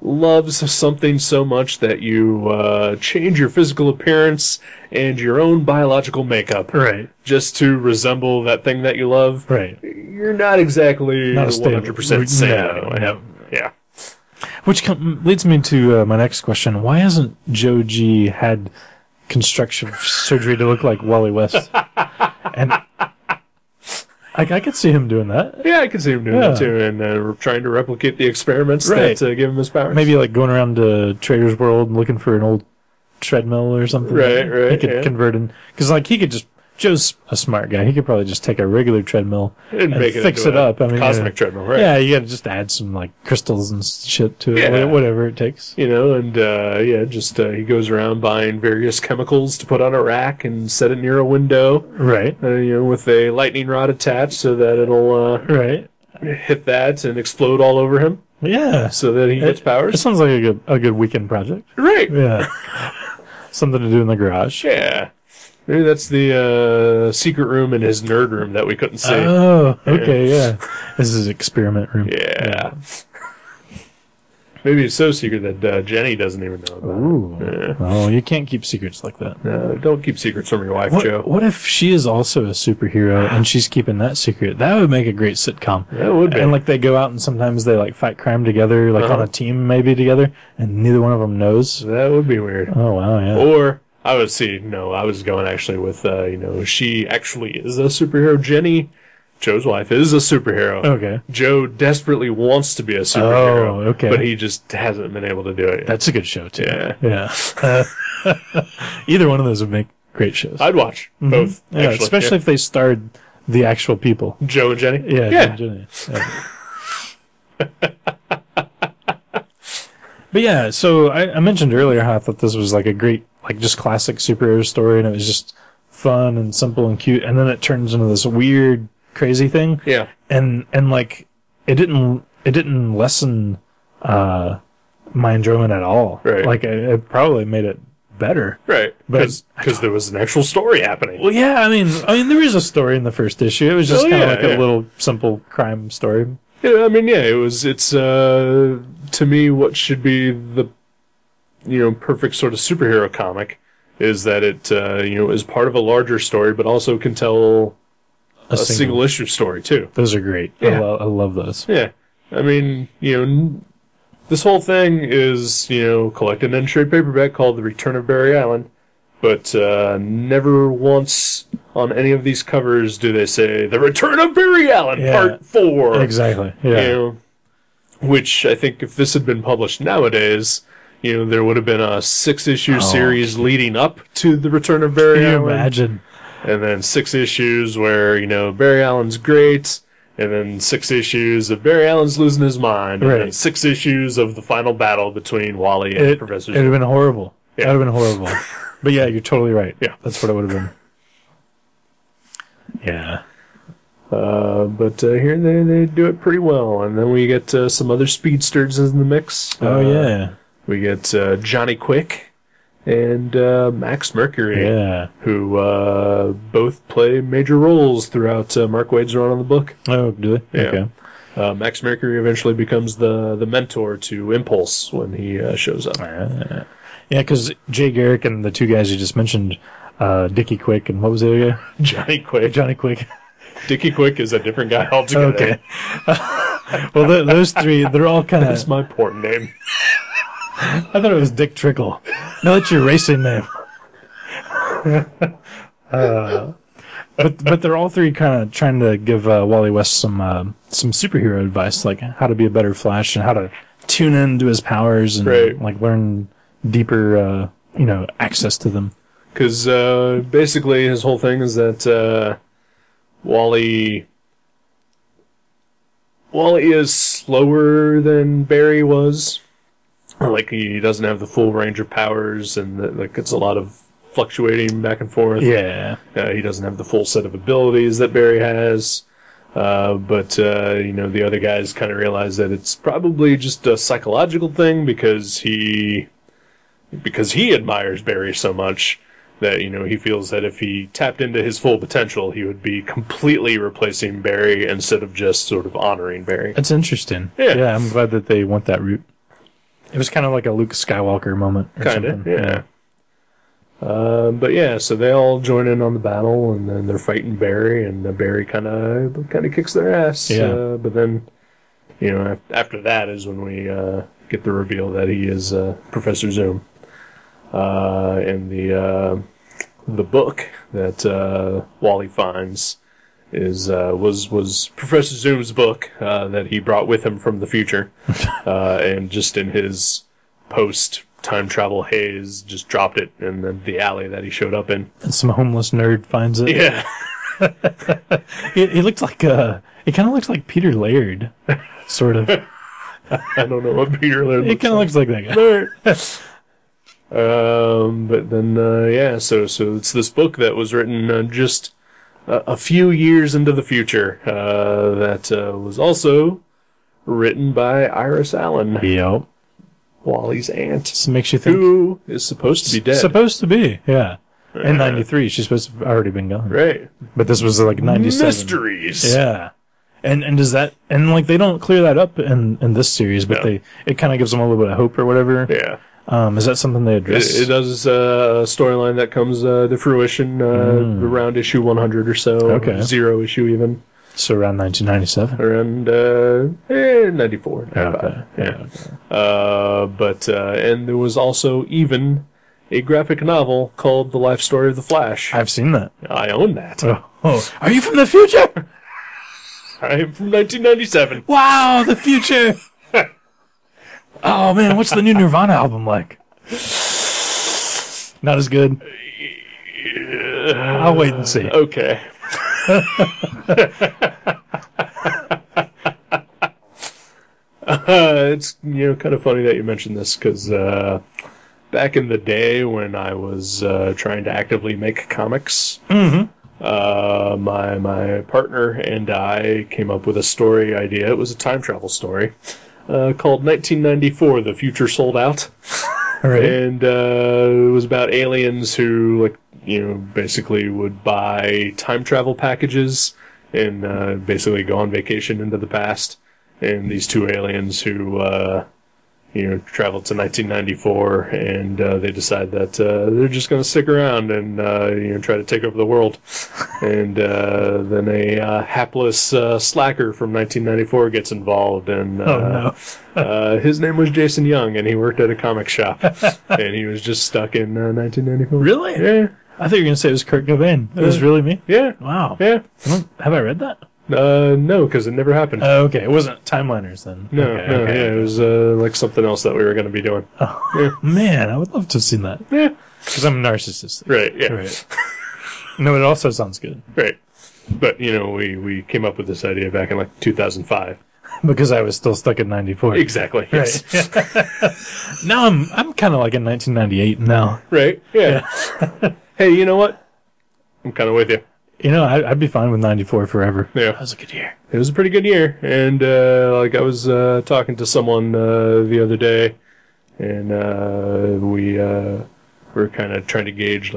loves something so much that you change your physical appearance and your own biological makeup right, just to resemble that thing that you love, right, you're not exactly not 100% sane anyway. No. Yeah. Which leads me to my next question. Why hasn't Joe G had construction surgery to look like Wally West? And I could see him doing that. Yeah, I could see him doing that too, and trying to replicate the experiments that give him his powers. Maybe like going around to Trader's World and looking for an old treadmill or something. Right. He could convert in, because like he could just. Joe's a smart guy. He could probably just take a regular treadmill and make fix it up. I mean, cosmic treadmill, right? Yeah, you got to just add some like crystals and shit to it, whatever it takes. And he goes around buying various chemicals to put on a rack and set it near a window, right? With a lightning rod attached so that it'll hit that and explode all over him. Yeah, so that he gets powers. It sounds like a good weekend project, right? Yeah, something to do in the garage. Yeah. Maybe that's the secret room in his nerd room that we couldn't see. Oh, okay, yeah. This is his experiment room. Yeah. Maybe it's so secret that Jenny doesn't even know about it. Yeah. Oh, you can't keep secrets like that. No, don't keep secrets from your wife, Joe. What if she is also a superhero and she's keeping that secret? That would make a great sitcom. That would be. And like they go out and sometimes they like fight crime together, like on a team maybe together, and neither one of them knows. That would be weird. Oh, wow, yeah. Or... I was going actually with, she actually is a superhero. Jenny, Joe's wife, is a superhero. Okay. Joe desperately wants to be a superhero. Oh, okay. But he just hasn't been able to do it yet. That's a good show, too. Yeah. Either one of those would make great shows. I'd watch both, yeah, actually. Especially if they starred the actual people. Joe and Jenny? Yeah. Joe and Jenny. Yeah. But yeah, so I mentioned earlier how I thought this was like a great, like just classic superhero story, and it was just fun and simple and cute, and then it turns into this weird, crazy thing. Yeah. And like it didn't lessen my enjoyment at all. Right. Like it probably made it better. Right. Because there was an actual story happening. Well, yeah. I mean, there is a story in the first issue. It was just kind of like a little simple crime story. Yeah, I mean, it's to me what should be the perfect sort of superhero comic is that it is part of a larger story, but also can tell a single issue story too. Those are great. Yeah. I love those. Yeah, I mean, this whole thing is collected in a trade paperback called The Return of Barry Allen, but never once on any of these covers do they say The Return of Barry Allen Part 4. Exactly. Yeah. Which I think if this had been published nowadays, there would have been a 6-issue series leading up to The Return of Barry Allen. Can you imagine? And then 6 issues where, Barry Allen's great, and then 6 issues of Barry Allen's losing his mind, and then 6 issues of the final battle between Wally and Professor It would have been horrible. Yeah. That would have been horrible. But yeah, you're totally right. Yeah. That's what it would have been. Yeah. But here they do it pretty well, and then we get some other speedsters in the mix. Oh yeah, we get Johnny Quick and Max Mercury, who both play major roles throughout Mark Waid's run on the book. Oh, do they? Yeah. Okay. Max Mercury eventually becomes the mentor to Impulse when he shows up. Yeah, because Jay Garrick and the two guys you just mentioned, Dickie Quick and what was the other guy? Johnny Quick. Johnny Quick. Dickie Quick is a different guy altogether. Okay. Well, those three, they're all kind of... That's my porn name. I thought it was Dick Trickle. No, that's your racing name. But they're all three kind of trying to give Wally West some superhero advice, like how to be a better Flash and how to tune into his powers and like learn deeper, access to them. Because basically his whole thing is that Wally is slower than Barry was. Like, he doesn't have the full range of powers, and it's a lot of fluctuating back and forth. Yeah. He doesn't have the full set of abilities that Barry has. But the other guys kind of realize that it's probably just a psychological thing because he admires Barry so much that, he feels that if he tapped into his full potential, he would be completely replacing Barry instead of just sort of honoring Barry. That's interesting. Yeah. I'm glad that they went that route. It was kind of like a Luke Skywalker moment. Kind of, yeah. But yeah, so they all join in on the battle, and then they're fighting Barry, and Barry kind of kicks their ass. Yeah. But then, after that is when we get the reveal that he is Professor Zoom. And the book that Wally finds was Professor Zoom's book that he brought with him from the future, and just in his post time travel haze, just dropped it in the alley that he showed up in. And some homeless nerd finds it. Yeah. He looked like it kind of looks like Peter Laird, sort of. I don't know what Peter Laird It kind of looks like that guy. But then, so it's this book that was written just a few years into the future, that was also written by Iris Allen, Yep. Wally's aunt, So it makes you think. who is supposed to be dead. Supposed to be, yeah. In 93, she's supposed to have already been gone. Right. But this was like 97. Mysteries. Yeah. And does that, and like they don't clear that up in this series, but No. it kind of gives them a little bit of hope or whatever. Yeah. Is that something they address? It does a storyline that comes to fruition around issue 100 or so. Okay. 0 issue even. So around 1997. Around 94, 95. Okay. Yeah. And there was also even a graphic novel called The Life Story of the Flash. I've seen that. I own that. Oh. Are you from the future? I'm from 1997. Wow, the future. Oh man, what's the new Nirvana album like? Not as good. I'll wait and see. Okay. It's kind of funny that you mentioned this because back in the day when I was trying to actively make comics, my partner and I came up with a story idea. It was a time travel story called 1994: The Future Sold Out. Right. And it was about aliens who, basically would buy time travel packages and basically go on vacation into the past. And these two aliens who, traveled to 1994, and they decide that they're just going to stick around and, try to take over the world. And then a hapless slacker from 1994 gets involved, and his name was Jason Young, and he worked at a comic shop, and he was just stuck in 1994. Really? Yeah. I thought you were going to say it was Kurt Cobain. It was really me? Yeah. Wow. Yeah. Have I read that? No, because it never happened. Okay, it wasn't Timeliners then. No, Okay. it was like something else that we were going to be doing. Oh, man, I would love to have seen that. Yeah. Because I'm a narcissist. Right, yeah. Right. No, it also sounds good. Right. But, we came up with this idea back in 2005. Because I was still stuck in 94. Exactly. Yes. Right. Now I'm kind of like in 1998 now. Right, yeah. Hey, you know what? I'm kind of with you. I'd be fine with 94 forever. Yeah. That was a good year. It was a pretty good year. And, I was talking to someone the other day, and we were kind of trying to gauge,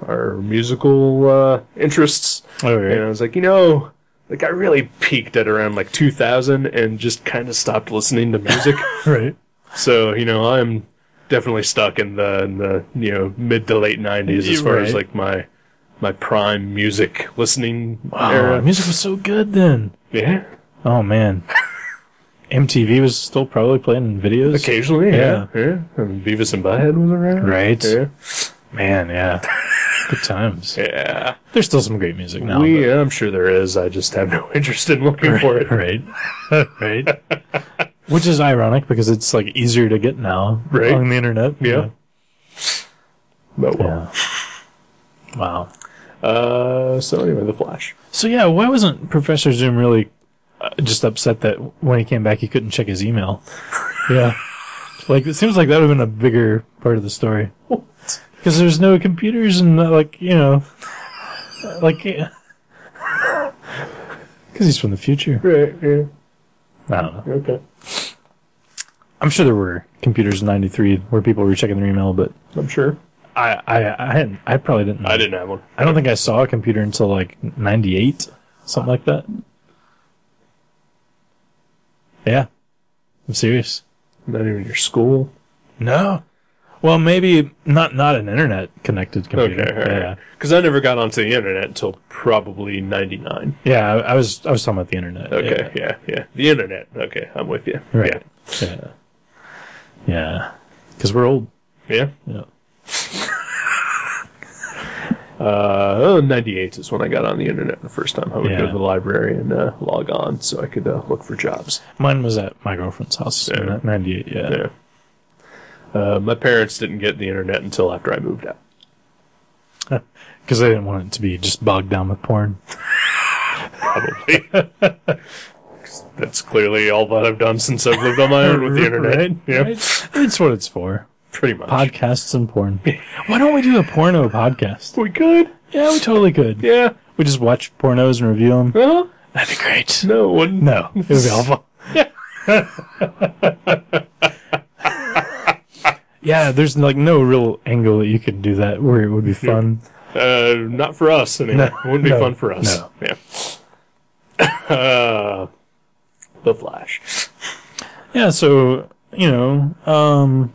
our musical interests. Oh, right. And I was like, I really peaked at around 2000 and just kind of stopped listening to music. Right. So, I'm definitely stuck in the mid to late 90s as far as my prime music listening era. Music was so good then. Yeah. Oh man. MTV was still probably playing videos. Occasionally, yeah. And Beavis and Butthead was around. Right. Yeah. Man, yeah. Good times. Yeah. There's still some great music now. I'm sure there is. I just have no interest in looking for it. Right. Right. Which is ironic because it's easier to get now on the internet. Yeah. But Yeah. Wow. So anyway, The Flash. So yeah, why wasn't Professor Zoom really just upset that when he came back he couldn't check his email? Yeah. It seems like that would have been a bigger part of the story. Because there's no computers and because he's from the future. Right, yeah. I don't know. Okay. I'm sure there were computers in 93 where people were checking their email, but I'm sure. I probably didn't. I didn't have one. I don't think I saw a computer until 98, something like that. Yeah. I'm serious. Not even your school? No. Well, maybe not an internet connected computer. Okay, all right. Yeah. Because I never got onto the internet until probably 99. Yeah, I was talking about the internet. Okay, yeah. The internet. Okay, I'm with you. Right. Yeah. Yeah. Yeah. Because we're old. Yeah. Yeah. 98 is when I got on the internet the first time. I would go to the library and log on so I could look for jobs. Mine was at my girlfriend's house in 98, yeah. My parents didn't get the internet until after I moved out. Because they didn't want it to be just bogged down with porn. Probably. That's clearly all that I've done since I've lived on my own with the internet. Right? Yeah. Right? It's what it's for. Pretty much. Podcasts and porn. Why don't we do a porno podcast? We could. Yeah, we totally could. Yeah. We just watch pornos and review them. Huh? That'd be great. No, it wouldn't. No, it would be awful. Yeah, there's like no real angle that you could do that where it would be fun. Not for us, anyway. It wouldn't be fun for us. No. Yeah. The Flash. Yeah, so, you know,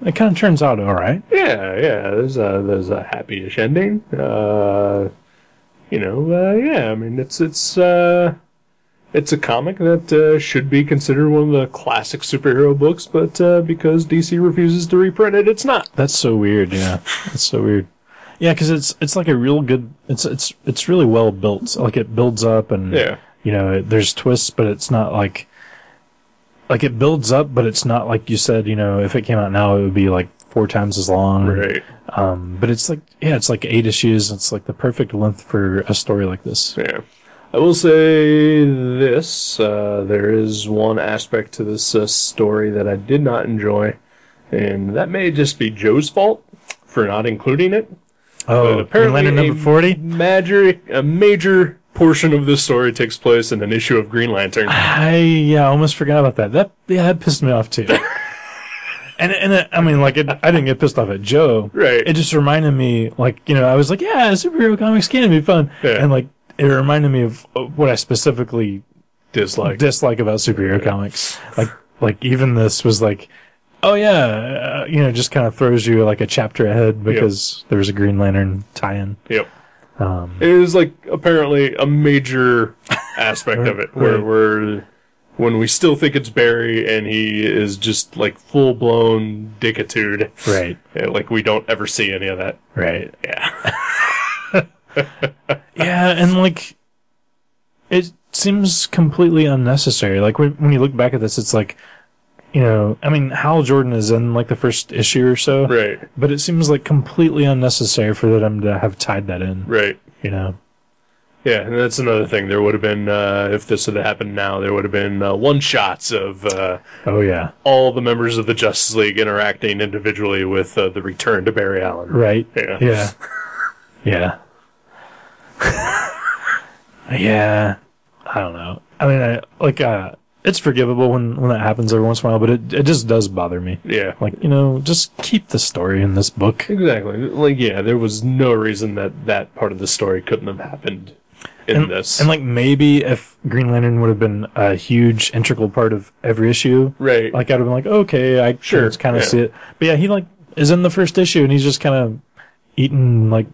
it kind of turns out all right. Yeah. There's a happy-ish ending. Yeah. I mean, it's a comic that should be considered one of the classic superhero books, but because DC refuses to reprint it, it's not. That's so weird. Yeah, that's so weird. Yeah, because it's like a real good. It's really well built. Like it builds up, and you know, there's twists, but it's not like it builds up, but it's not like you said. You know, if it came out now, it would be like 4 times as long. Right. But it's like it's like 8 issues. It's like the perfect length for a story like this. Yeah. I will say this, there is one aspect to this story that I did not enjoy, and that may just be Joe's fault for not including it. Oh, apparently Green Lantern number 40? A major portion of this story takes place in an issue of Green Lantern. I almost forgot about that. That pissed me off too. I mean, like, I didn't get pissed off at Joe. Right. It just reminded me, like, you know, I was like, yeah, superhero comics can be fun. Yeah. And, like, it reminded me of what I specifically dislike about superhero comics. Like, even this was like, oh yeah, you know, just kind of throws you like a chapter ahead because there was a Green Lantern tie-in. Yep. It is like apparently a major aspect of it where when we still think it's Barry and he is just like full blown dickitude. Right. Like we don't ever see any of that. Right. Yeah. Yeah, and like it seems completely unnecessary. Like when you look back at this, it's like, you know, I mean, Hal Jordan is in like the first issue or so, right? But it seems like completely unnecessary for them to have tied that in, right? You know. Yeah, and that's another thing. There would have been, if this had happened now, there would have been one-shots of all the members of the Justice League interacting individually with the return to Barry Allen. Right. Yeah. Yeah. Yeah. Yeah. I don't know. I mean, it's forgivable when that happens every once in a while, but it just does bother me. Yeah. Like, you know, just keep the story in this book. Exactly. Like, yeah, there was no reason that part of the story couldn't have happened in this. And, like, maybe if Green Lantern would have been a huge, integral part of every issue, right? Like, I'd have been like, okay, I kind of see it. But yeah, he, like, is in the first issue, and he's just kind of eating, like,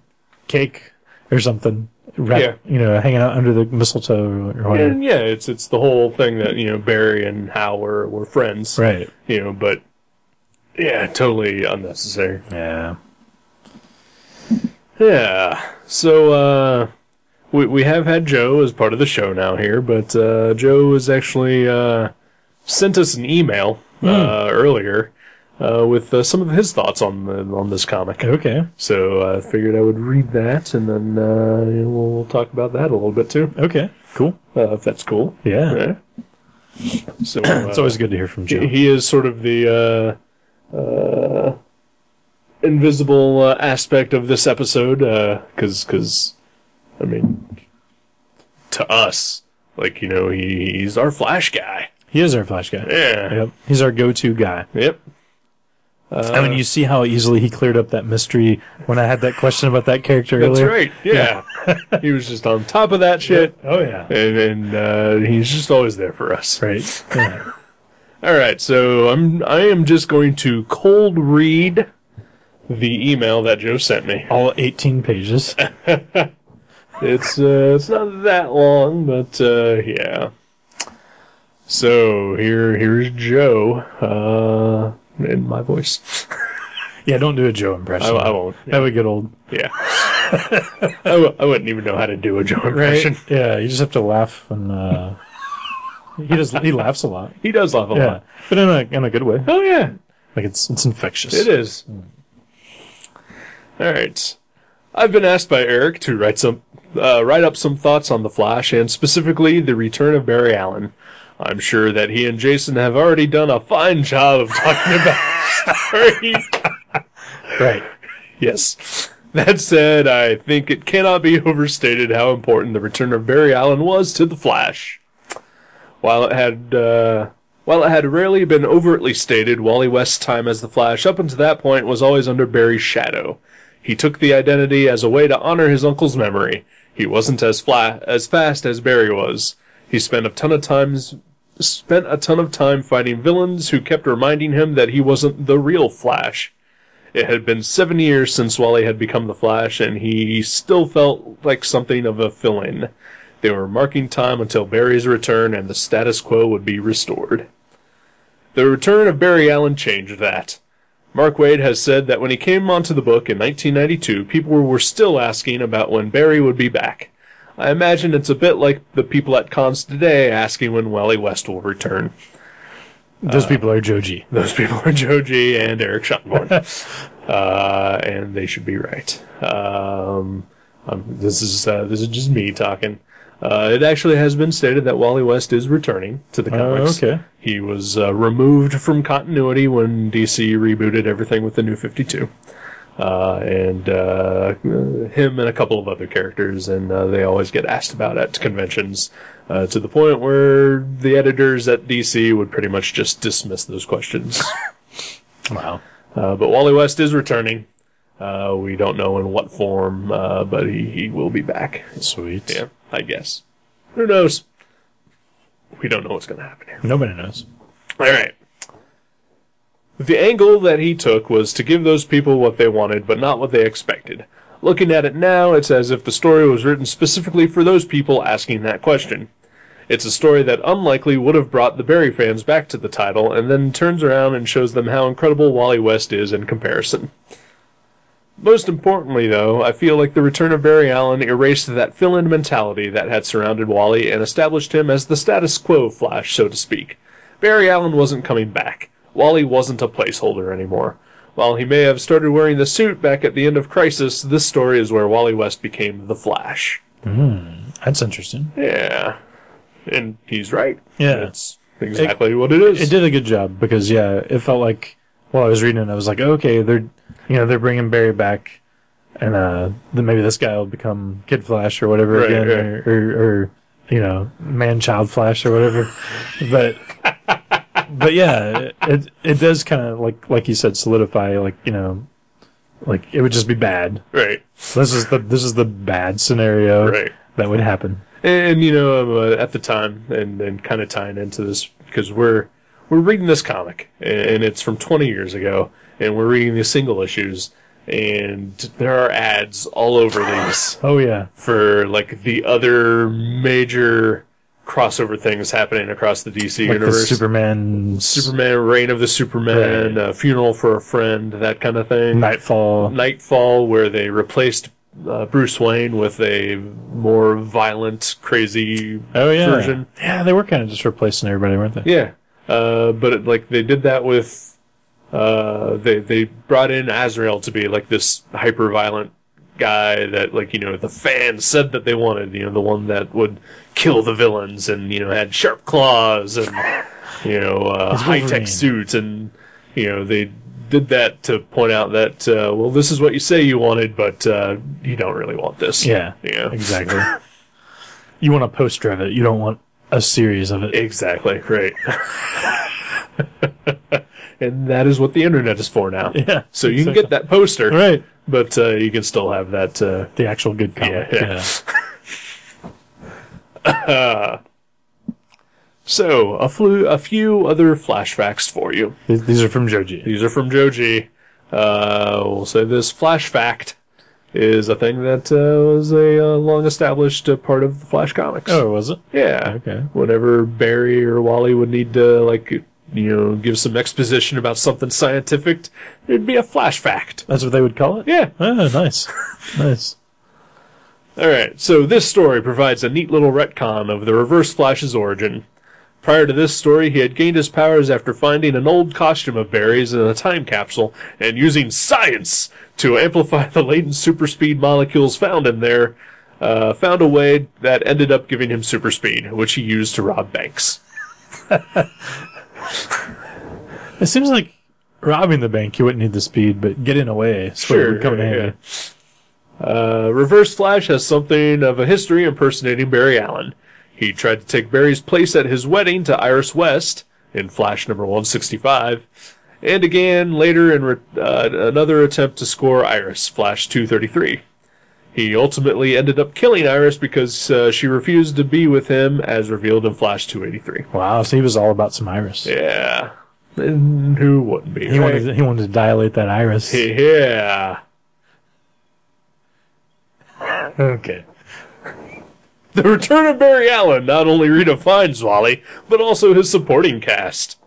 cake or something. You know, hanging out under the mistletoe or whatever. And yeah, it's the whole thing that, you know, Barry and Hal were friends. Right. You know, but yeah, totally unnecessary. Yeah. Yeah. So we have had Joe as part of the show now here, but Joe has actually sent us an email earlier with some of his thoughts on this comic. Okay. So I figured I would read that, and then we'll talk about that a little bit too. Okay. Cool. If that's cool. Yeah. So it's always good to hear from Joe. He is sort of the invisible aspect of this episode, because I mean, to us, like, you know, he's our Flash guy. He is our Flash guy. Yeah. Yep. He's our go-to guy. Yep. I mean, you see how easily he cleared up that mystery when I had that question about that character earlier? That's right, yeah. He was just on top of that shit. Oh, yeah. And he's just always there for us. Right. Yeah. All right, so I am just going to cold read the email that Joe sent me. All 18 pages. It's not that long, but yeah. So here's Joe. in my voice. Yeah, don't do a Joe impression. I won't. That would get old. Yeah. I wouldn't even know how to do a Joe impression. Right? Yeah, you just have to laugh and he laughs a lot. He does laugh a Yeah. lot. But in a good way. Oh, yeah. Like it's infectious. It is. All right. I've been asked by Eric to write up some thoughts on The Flash, and specifically the return of Barry Allen. I'm sure that he and Jason have already done a fine job of talking about the story. Right. Yes. That said, I think it cannot be overstated how important the return of Barry Allen was to The Flash. While it had rarely been overtly stated, Wally West's time as The Flash up until that point was always under Barry's shadow. He took the identity as a way to honor his uncle's memory. He wasn't as fast as Barry was. He spent a ton of time fighting villains who kept reminding him that he wasn't the real Flash. It had been 7 years since Wally had become the Flash, and he still felt like something of a fill-in. They were marking time until Barry's return, and the status quo would be restored. The return of Barry Allen changed that. Mark Waid has said that when he came onto the book in 1992, people were still asking about when Barry would be back. I imagine it's a bit like the people at cons today asking when Wally West will return. Those people are Joe G. Those people are Joe G. and Eric Schottenborn. And they should be right. This is just me talking. It actually has been stated that Wally West is returning to the comics. Okay. He was removed from continuity when DC rebooted everything with the New 52. And him and a couple of other characters, and they always get asked about at conventions, to the point where the editors at DC would pretty much just dismiss those questions. Wow. But Wally West is returning. We don't know in what form, but he will be back. Sweet. Yeah, I guess. Who knows? We don't know what's going to happen here. Nobody knows. All right. The angle that he took was to give those people what they wanted, but not what they expected. Looking at it now, it's as if the story was written specifically for those people asking that question. It's a story that unlikely would have brought the Barry fans back to the title, and then turns around and shows them how incredible Wally West is in comparison. Most importantly, though, I feel like the return of Barry Allen erased that fill-in mentality that had surrounded Wally and established him as the status quo Flash, so to speak. Barry Allen wasn't coming back. Wally wasn't a placeholder anymore. While he may have started wearing the suit back at the end of Crisis, this story is where Wally West became the Flash. That's interesting. Yeah. And he's right. Yeah. That's exactly what it is. It did a good job because, yeah, it felt like while I was reading it, I was like, okay, they're bringing Barry back, and then maybe this guy will become Kid Flash or whatever again, right. or Man-Child Flash or whatever. But yeah, it does kind of like you said, solidify like it would just be bad. Right. This is the bad scenario that would happen. And at the time, and kind of tying into this because we're reading this comic, and it's from 20 years ago, and we're reading these single issues, and there are ads all over these. Oh yeah, for like the other major crossover things happening across the DC like universe. The Superman, Reign of the Superman, Funeral for a Friend, that kind of thing. Nightfall, where they replaced Bruce Wayne with a more violent, crazy version. Yeah, they were kind of just replacing everybody, weren't they? Yeah, but they did that with they brought in Azrael to be like this hyper violent guy that the fans said that they wanted, the one that would kill the villains and had sharp claws and high tech suits, and they did that to point out that this is what you say you wanted, but you don't really want this. Yeah, exactly. You want a poster of it, you don't want a series of it. Exactly, right. And that is what the internet is for now. Yeah, so you can get that poster, right? But you can still have that the actual good comic. Yeah. So a few other flash facts for you. These are from Joe G. We'll say this flash fact is a thing that was a long-established part of the Flash comics. Oh, was it? Yeah. Okay. Whenever Barry or Wally would need to give some exposition about something scientific, it'd be a flash fact. That's what they would call it? Yeah. Oh, nice. Nice. Alright, so this story provides a neat little retcon of the Reverse Flash's origin. Prior to this story, he had gained his powers after finding an old costume of Barry's in a time capsule and using science to amplify the latent super speed molecules found in there, found a way that ended up giving him super speed, which he used to rob banks. It seems like robbing the bank, you wouldn't need the speed, but getting away is what would come in handy. Reverse Flash has something of a history impersonating Barry Allen. He tried to take Barry's place at his wedding to Iris West in Flash number 165, and again later in another attempt to score Iris, Flash 233. He ultimately ended up killing Iris because she refused to be with him, as revealed in Flash 283. Wow, so he was all about some iris. Yeah. And who wouldn't be, He right? wanted to dilate that iris. Yeah. Okay. The return of Barry Allen not only redefines Wally, but also his supporting cast.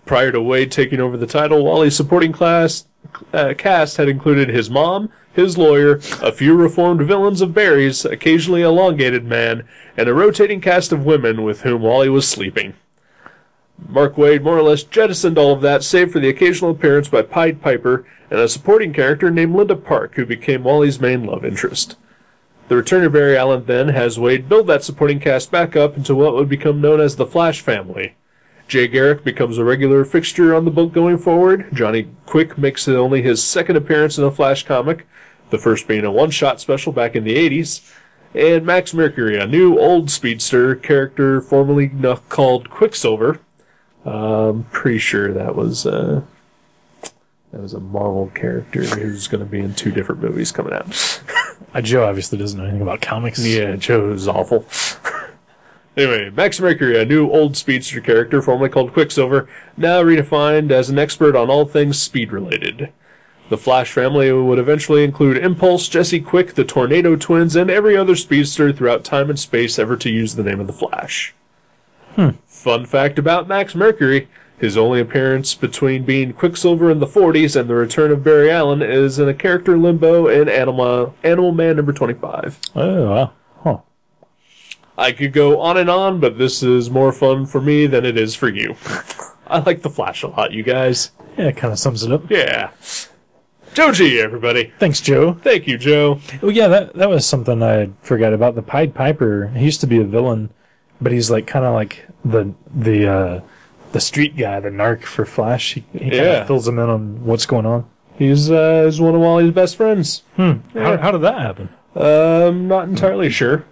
Prior to Wade taking over the title, Wally's supporting cast had included his mom, his lawyer, a few reformed villains of Barry's, occasionally elongated man, and a rotating cast of women with whom Wally was sleeping. Mark Waid more or less jettisoned all of that, save for the occasional appearance by Pied Piper and a supporting character named Linda Park, who became Wally's main love interest. The return of Barry Allen, then, has Wade build that supporting cast back up into what would become known as the Flash family. Jay Garrick becomes a regular fixture on the book going forward. Johnny Quick makes it only his second appearance in a Flash comic, the first being a one-shot special back in the 80s. And Max Mercury, a new old speedster character formerly called Quicksilver. Pretty sure that was a Marvel character who's going to be in 2 different movies coming out. Joe obviously doesn't know anything about comics. Yeah, Joe's awful. Anyway, Max Mercury, a new old speedster character formerly called Quicksilver, now redefined as an expert on all things speed-related. The Flash family would eventually include Impulse, Jesse Quick, the Tornado Twins, and every other speedster throughout time and space ever to use the name of the Flash. Fun fact about Max Mercury, his only appearance between being Quicksilver in the 40s and the return of Barry Allen is in a character limbo in Animal Man number 25. Oh, wow. Huh. I could go on and on, but this is more fun for me than it is for you. I like the Flash a lot, you guys. Yeah, it kind of sums it up. Yeah. Joe G, everybody. Thanks, Joe. Thank you, Joe. Oh, yeah, that was something I forgot about. The Pied Piper, he used to be a villain, but he's like kind of like the street guy, the narc for Flash. He kind of fills him in on what's going on. He's one of Wally's best friends. Yeah. How did that happen? Not entirely sure.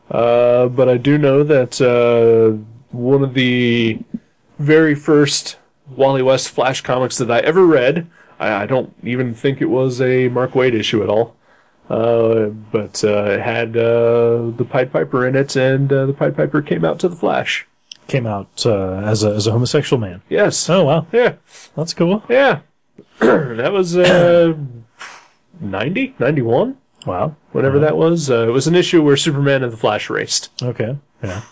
But I do know that one of the very first Wally West Flash comics that I ever read, I don't even think it was a Mark Waid issue at all, but it had the Pied Piper in it, and the Pied Piper came out to the Flash. Came out as a homosexual man. Yes. Oh, wow. Yeah. That's cool. Yeah. That was 90? 91? Wow. Whenever that was. It was an issue where Superman and the Flash raced. Okay. Yeah.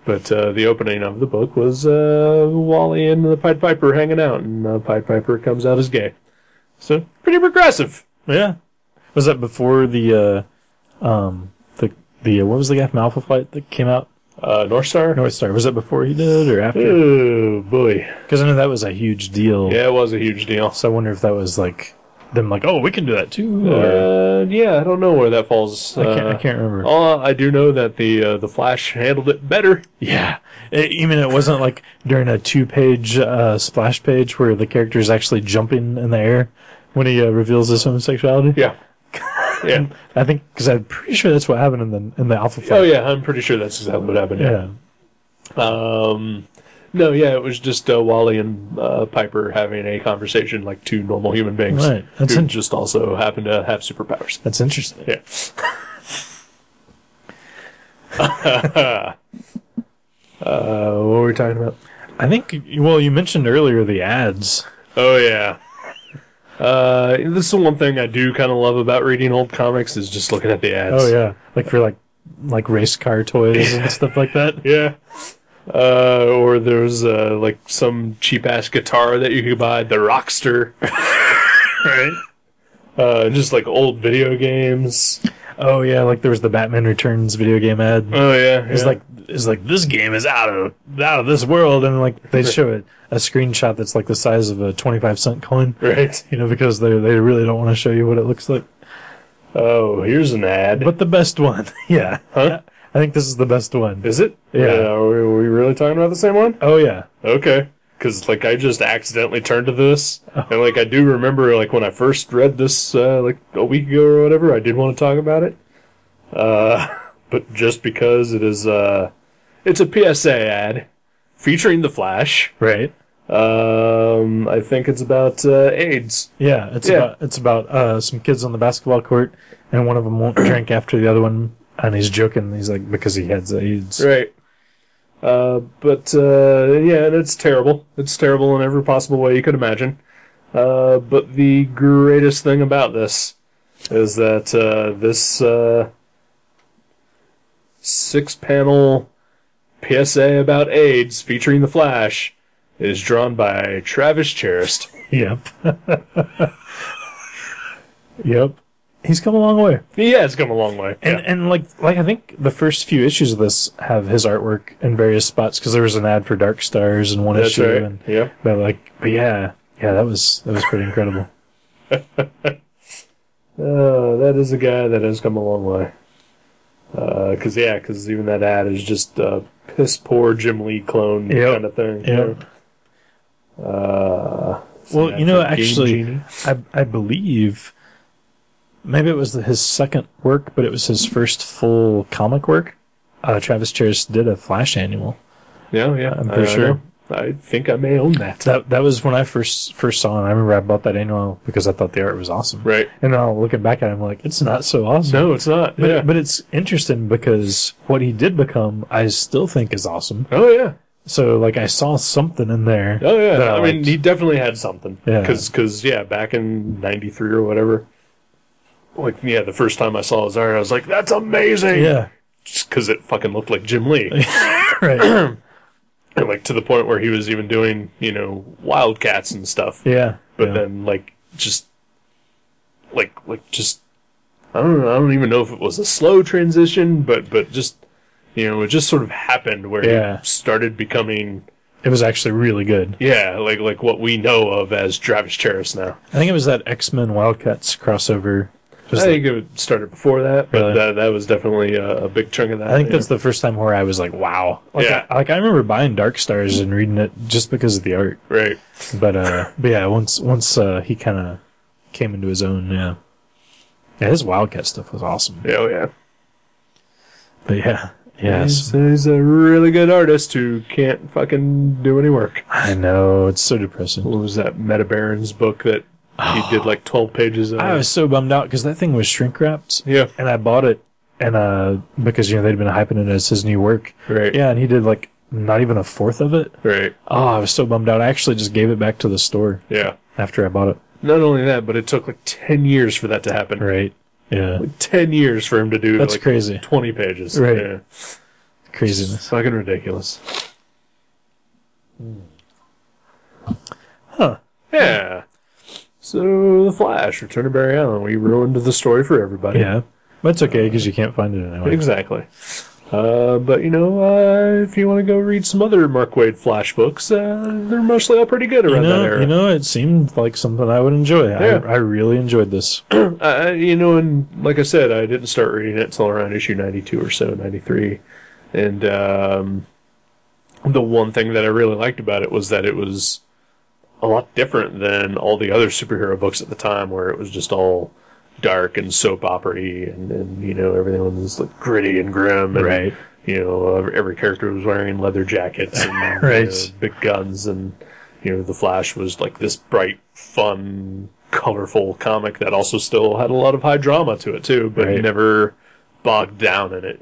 But the opening of the book was Wally and the Pied Piper hanging out, and the Pied Piper comes out as gay. So, pretty progressive. Yeah. Was that before the what was the guy from Alpha Flight that came out? North Star? North Star. Was that before he did or after? Oh, boy. Because I know that was a huge deal. Yeah, it was a huge deal. So I wonder if that was like them like, oh, we can do that too. Or... yeah, I don't know where that falls. I can't remember. I do know that the Flash handled it better. Yeah. Even it wasn't like during a 2-page splash page where the character is actually jumping in the air when he reveals his homosexuality. Yeah. Yeah. I think, because I'm pretty sure that's what happened in the Alpha Flight. Oh, yeah, I'm pretty sure that's exactly what happened. Yeah. No, yeah, it was just Wally and Piper having a conversation like 2 normal human beings. Right. That's who just also happen to have superpowers. That's interesting. Yeah. What were we talking about? I think, well, you mentioned earlier the ads. Oh, yeah. This is the one thing I do kind of love about reading old comics is just looking at the ads. Oh, yeah. Like for like race car toys and stuff like that. Yeah. Or there's like some cheap ass guitar that you could buy, the Rockster, right? Just like old video games. Oh yeah, like there was the Batman Returns video game ad. Oh yeah, It's like this game is out of this world, and like they show a screenshot that's like the size of a 25-cent coin, right. because they really don't want to show you what it looks like. Oh, here's an ad. But the best one, yeah. Huh? I think this is the best one. Is it? Yeah. Are we really talking about the same one? Oh yeah. Okay. Because, like, I just accidentally turned to this. And, like, I do remember, like, when I first read this, like, a week ago or whatever, I did want to talk about it. But just because it is, it's a PSA ad featuring the Flash. Right. I think it's about, AIDS. Yeah. It's about some kids on the basketball court, and one of them won't drink after the other one, and he's joking. He's like, because he has AIDS. Right. Yeah, and it's terrible. It's terrible in every possible way you could imagine. But the greatest thing about this is that this 6-panel PSA about AIDS featuring the Flash is drawn by Travis Charest. Yep. Yep. He's come a long way. He has come a long way. And like I think the first few issues of this have his artwork in various spots, because there was an ad for Dark Stars in one That's issue. right. And, Yeah. but yeah, that was pretty incredible. That is a guy that has come a long way. Because even that ad is just a piss poor Jim Lee clone kind of thing. Yep. Well, actually, I believe maybe it was his second work, but it was his first full comic work. Travis Charest did a Flash annual. Yeah, I'm pretty sure. I think I may own that. That was when I first saw him. I remember I bought that annual because I thought the art was awesome. Right. And now looking back at it, I'm like, it's not so awesome. No, it's not. But it's interesting because what he did become, I still think is awesome. Oh, yeah. So, like, I saw something in there. Oh, yeah. I mean, liked. he definitely had something. Yeah. Because, back in 93 or whatever, the first time I saw his art, I was like, that's amazing! Yeah. Just because it fucking looked like Jim Lee. Right. And, like, to the point where he was even doing, Wildcats and stuff. Yeah. But then, just, I don't know, I don't even know if it was a slow transition, but just, it just sort of happened where he started becoming... It was actually really good. Yeah, like what we know of as Travis Charest now. I think it was that X-Men Wildcats crossover. I think it started before that, but Really? that was definitely a big chunk of that. I think that's the first time where I was like, wow. I remember buying Dark Stars and reading it just because of the art. Right. But yeah, once he kind of came into his own, yeah, his Wildcat stuff was awesome. Yeah, oh yeah. But yeah, yes, he's a really good artist who can't fucking do any work. I know, it's so depressing. What was that Meta Baron's book that he did like 12 pages of? I was so bummed out because that thing was shrink wrapped. Yeah. And I bought it, and because they'd been hyping it as his new work. Right. Yeah, and he did like not even a fourth of it. Right. Oh, I was so bummed out. I actually just gave it back to the store. Yeah. After I bought it. Not only that, but it took like 10 years for that to happen. Right. Yeah. Like 10 years for him to do That's crazy. 20 pages. Right. Yeah. Craziness. It's fucking ridiculous. Huh. Yeah. So, The Flash, Return of Barry Allen. We ruined the story for everybody. Yeah. But it's okay because you can't find it anyway. Exactly. But, if you want to go read some other Mark Waid Flash books, they're mostly all pretty good around that era. It seemed like something I would enjoy. Yeah. I really enjoyed this. And like I said, I didn't start reading it until around issue 92 or so, 93. And the one thing that I really liked about it was that it was a lot different than all the other superhero books at the time, where it was just all dark and soap opera-y, and everything was like gritty and grim, and Right. Every character was wearing leather jackets and Right. big guns, and the Flash was like this bright, fun, colorful comic that also still had a lot of high drama to it too, but Right. never bogged down in it.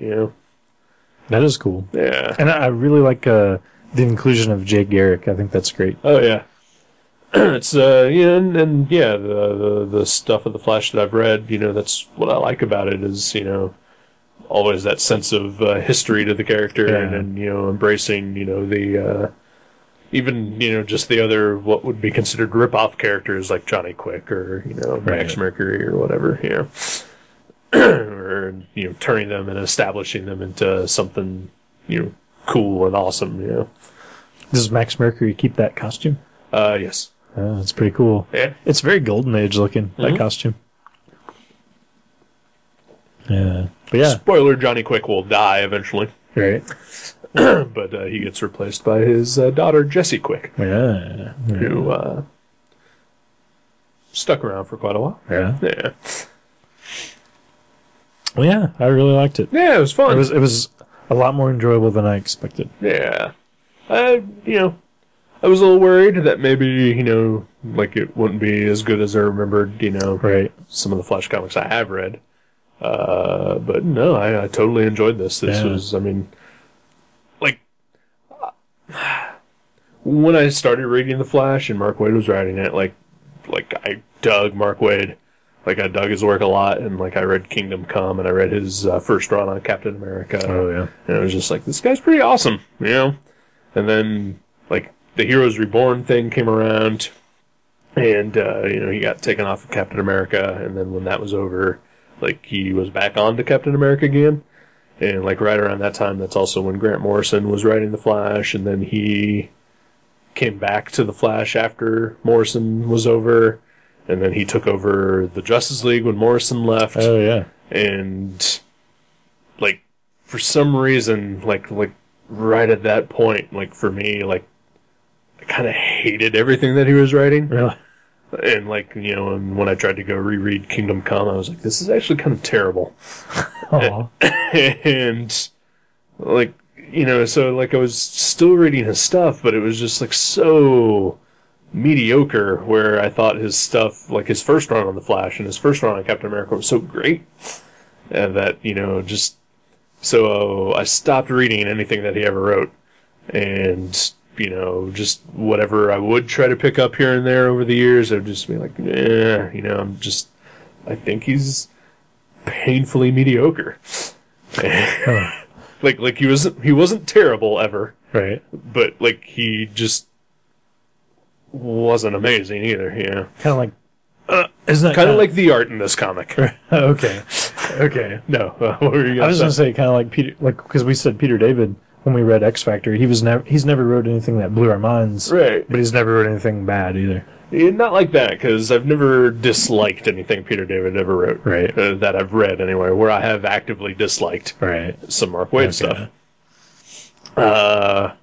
That is cool. Yeah. And I really like the inclusion of Jay Garrick. I think that's great. Oh yeah. It's the stuff of the Flash that I've read, that's what I like about it is, always that sense of history to the character, Yeah. and embracing the even just the other what would be considered rip-off characters like Johnny Quick or Max Mercury or whatever, or turning them and establishing them into something cool and awesome. Does Max Mercury keep that costume? Yes. That's pretty cool. Yeah. It's very golden age looking, that costume. Yeah. But yeah. Spoiler: Johnny Quick will die eventually. Right. But he gets replaced by his daughter, Jessie Quick, Yeah. who stuck around for quite a while. Yeah. Yeah. Well, yeah, I really liked it. Yeah, it was fun. It was a lot more enjoyable than I expected. Yeah. I was a little worried that maybe, like it wouldn't be as good as I remembered, Right. some of the Flash comics I have read. But no, I totally enjoyed this. This was, like, when I started reading The Flash and Mark Waid was writing it, like I dug Mark Waid. Like, I dug his work a lot, and, like, I read Kingdom Come, and I read his first run on Captain America. Oh, yeah. And I was just like, this guy's pretty awesome, And then, like, the Heroes Reborn thing came around, and, he got taken off of Captain America, and then when that was over, like, he was back on to Captain America again. And, like, right around that time, that's also when Grant Morrison was writing The Flash, and then he came back to The Flash after Morrison was over. And then he took over the Justice League when Morrison left. Oh, yeah. And, like, for some reason, like right at that point, like, for me, like, I kind of hated everything that he was writing. Really? And, like, and when I tried to go reread Kingdom Come, I was like, this is actually kind of terrible. Oh. And, like, so, like, I was still reading his stuff, but it was just, like, so mediocre, where I thought his stuff, like his first run on The Flash and his first run on Captain America, was so great that, just, so I stopped reading anything that he ever wrote, and, just whatever I would try to pick up here and there over the years, I would just be like, I think he's painfully mediocre. Like he wasn't terrible ever, Right. but, like, he just wasn't amazing either, Kind of like... isn't that kind of like the art in this comic. Okay. Okay. No, what were you I was going going to say kind of like Peter... Like, because we said Peter David when we read X Factor. He's never wrote anything that blew our minds. Right. But he's never wrote anything bad either. Not like that, because I've never disliked anything Peter David ever wrote. Right. That I've read, anyway, where I have actively disliked Right. some Mark Waid stuff. But,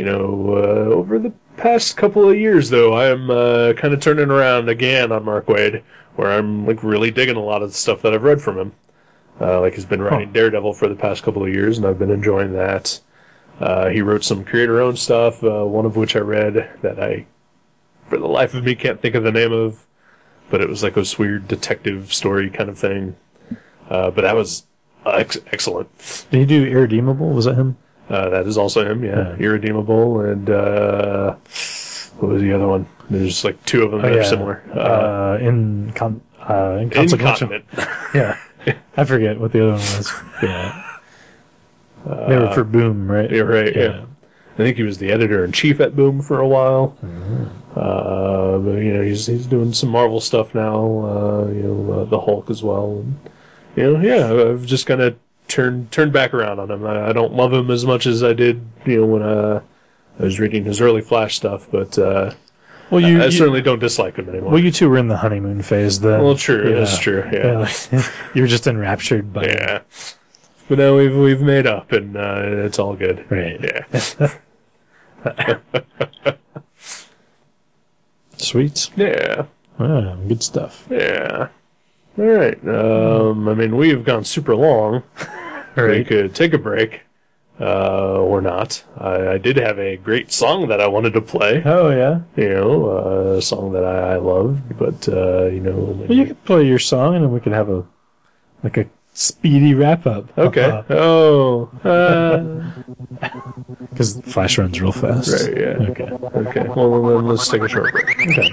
over the past couple of years, though, I am kind of turning around again on Mark Waid, where I'm, like, really digging a lot of the stuff that I've read from him. Like, he's been writing Daredevil for the past couple of years, and I've been enjoying that. He wrote some creator-owned stuff, one of which I read that I, for the life of me, can't think of the name of, but it was like this weird detective story kind of thing. But that was excellent. Did he do Irredeemable? Was that him? That is also him, yeah. Irredeemable, and what was the other one? There's like two of them that are similar. Inconsequential. Yeah. I forget what the other one was. Yeah. They were for Boom, right? You're right, yeah. I think he was the editor-in-chief at Boom for a while. But, he's doing some Marvel stuff now, the Hulk as well. And, I've just kind of turned back around on him. I don't love him as much as I did, when I was reading his early Flash stuff, but I certainly don't dislike him anymore. Well, you two were in the honeymoon phase then. Well, true, that's true, yeah. You were just enraptured by it. Yeah. But now we've made up, and it's all good. Right. Yeah. Sweet. Yeah. Good stuff. Yeah. All right. We've gone super long. Right. We could take a break, or not. I did have a great song that I wanted to play. Oh, yeah? A song that I loved, but, Well, you could play your song, and then we could have a speedy wrap-up. Okay. Because Flash runs real fast. Right, yeah. Okay. Well, then let's take a short break. Okay.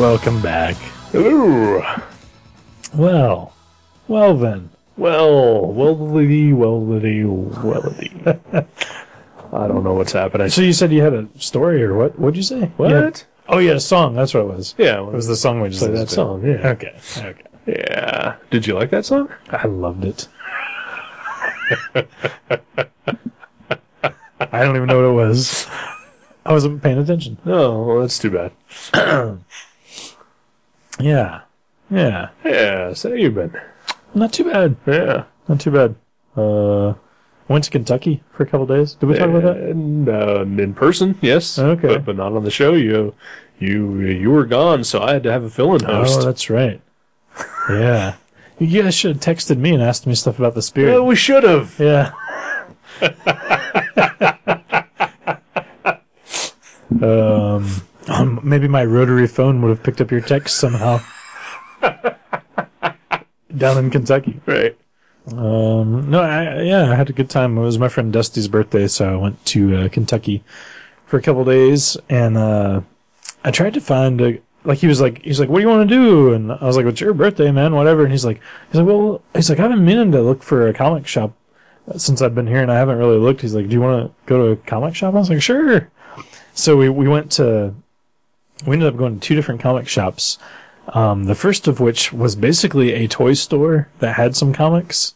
welcome back. Hello. Well then. Wellity. I don't know what's happening. So you said you had a story, or what? What'd you say? What? Yeah. Oh, you had a song. That's what it was. Yeah, It was the song we just play that listened to. song. Yeah. Okay. Yeah. Did you like that song? I loved it. I don't even know what it was. I wasn't paying attention. Oh, well, that's too bad. Yeah. Yeah. So how you been? Not too bad. Yeah. Not too bad. Went to Kentucky for a couple days. Did we talk about that? And, in person, yes. Okay. But not on the show. You were gone, so I had to have a fill-in host. Oh, that's right. Yeah. You guys should have texted me and asked me stuff about the spirit. Well, we should have. Yeah. Maybe my rotary phone would have picked up your text somehow. Down in Kentucky. Right. No, I had a good time. It was my friend Dusty's birthday, so I went to Kentucky for a couple days, and I tried to find he was like, what do you want to do? And I was like, it's your birthday, man, whatever. And he's like, I've been meaning to look for a comic shop since I've been here, and I haven't really looked. He's like, do you want to go to a comic shop? I was like, sure. So we ended up going to two different comic shops. The first of which was basically a toy store that had some comics.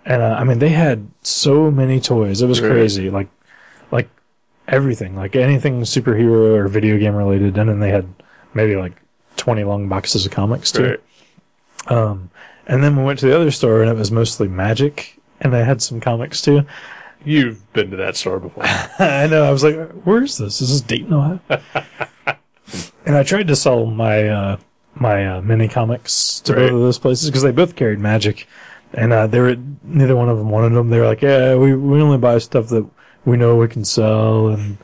And, they had so many toys. It was crazy. Like everything, like anything superhero or video game related. And then they had maybe like 20 long boxes of comics too. Right. And then we went to the other store and it was mostly Magic, and they had some comics too. You've been to that store before. I know. I was like, where is this? Is this Dayton, Ohio? And I tried to sell my mini comics to both of those places because they both carried Magic, and neither one of them wanted them. They were like, yeah, we only buy stuff that we know we can sell, and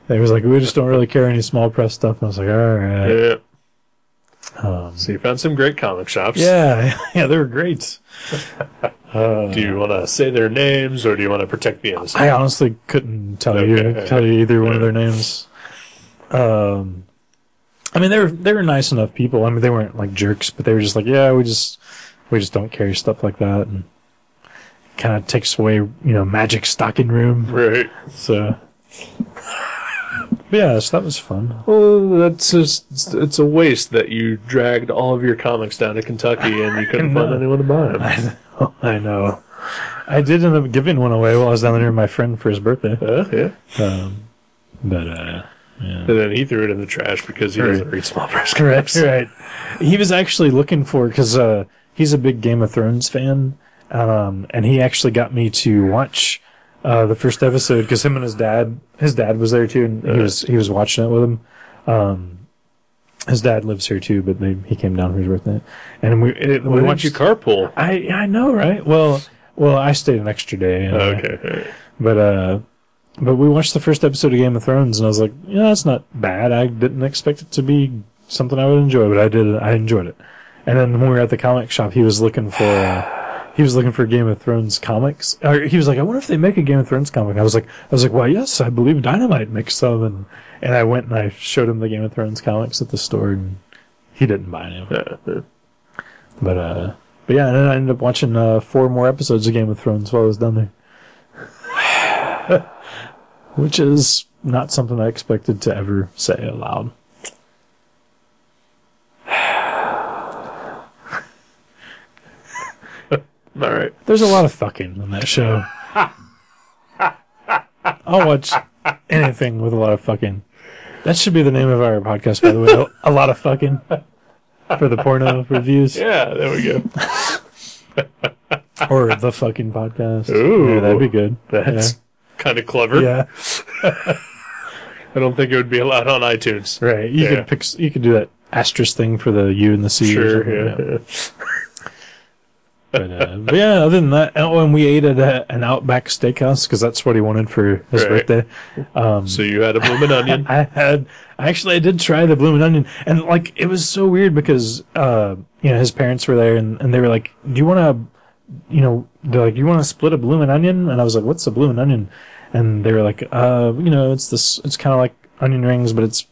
they was like, we just don't really carry any small press stuff. And I was like, all right. Yeah. So you found some great comic shops. Yeah, they were great. Do you want to say their names, or do you want to protect the innocent? I honestly couldn't tell you either one of their names. They were nice enough people. They weren't like jerks, but they were just like, yeah, we just don't carry stuff like that, and kind of takes away, Magic stocking room. Right. So, yeah, so that was fun. Well, it's a waste that you dragged all of your comics down to Kentucky and you couldn't find anyone to buy them. I know. I did end up giving one away while I was down there with my friend for his birthday. Yeah. Yeah. And then he threw it in the trash because he doesn't read small press Correct. comics. Right. He was actually looking for, because he's a big Game of Thrones fan, and he actually got me to watch the first episode because him and his dad was there too, and he was watching it with him. His dad lives here too, but he came down for his birthday, and we watched. You carpool? I know, right? Well, I stayed an extra day. Okay. But we watched the first episode of Game of Thrones, and I was like, that's not bad. I didn't expect it to be something I would enjoy, but I did. I enjoyed it. And then when we were at the comic shop, he was looking for Game of Thrones comics. Or he was like, I wonder if they make a Game of Thrones comic. I was like, well, yes, I believe Dynamite makes some. And I went and I showed him the Game of Thrones comics at the store, and he didn't buy any of them. But yeah, and then I ended up watching 4 more episodes of Game of Thrones while I was down there. Which is not something I expected to ever say aloud. All right. There's a lot of fucking on that show. I'll watch anything with a lot of fucking. That should be the name of our podcast, by the way. A lot of fucking for the porno reviews. Yeah, there we go. Or the fucking podcast. Ooh, yeah, that'd be good. That's kind of clever. Yeah. I don't think it would be allowed on iTunes. Right. You could do that asterisk thing for the U and the C. Sure. Yeah. But yeah, other than that, and we ate at an Outback Steakhouse because that's what he wanted for his birthday. So you had a bloomin' onion. I did try the bloomin' onion, and it was so weird because his parents were there, and they were like, "Do you want to, they're like, you want to split a bloomin' onion?" And I was like, "What's a bloomin' onion?" And they were like, it's kind of like onion rings, but it's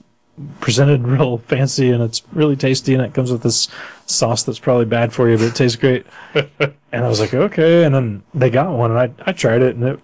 presented real fancy, and it's really tasty, and it comes with this sauce that's probably bad for you, but it tastes great. And I was like, okay. And then they got one, and I tried it, and it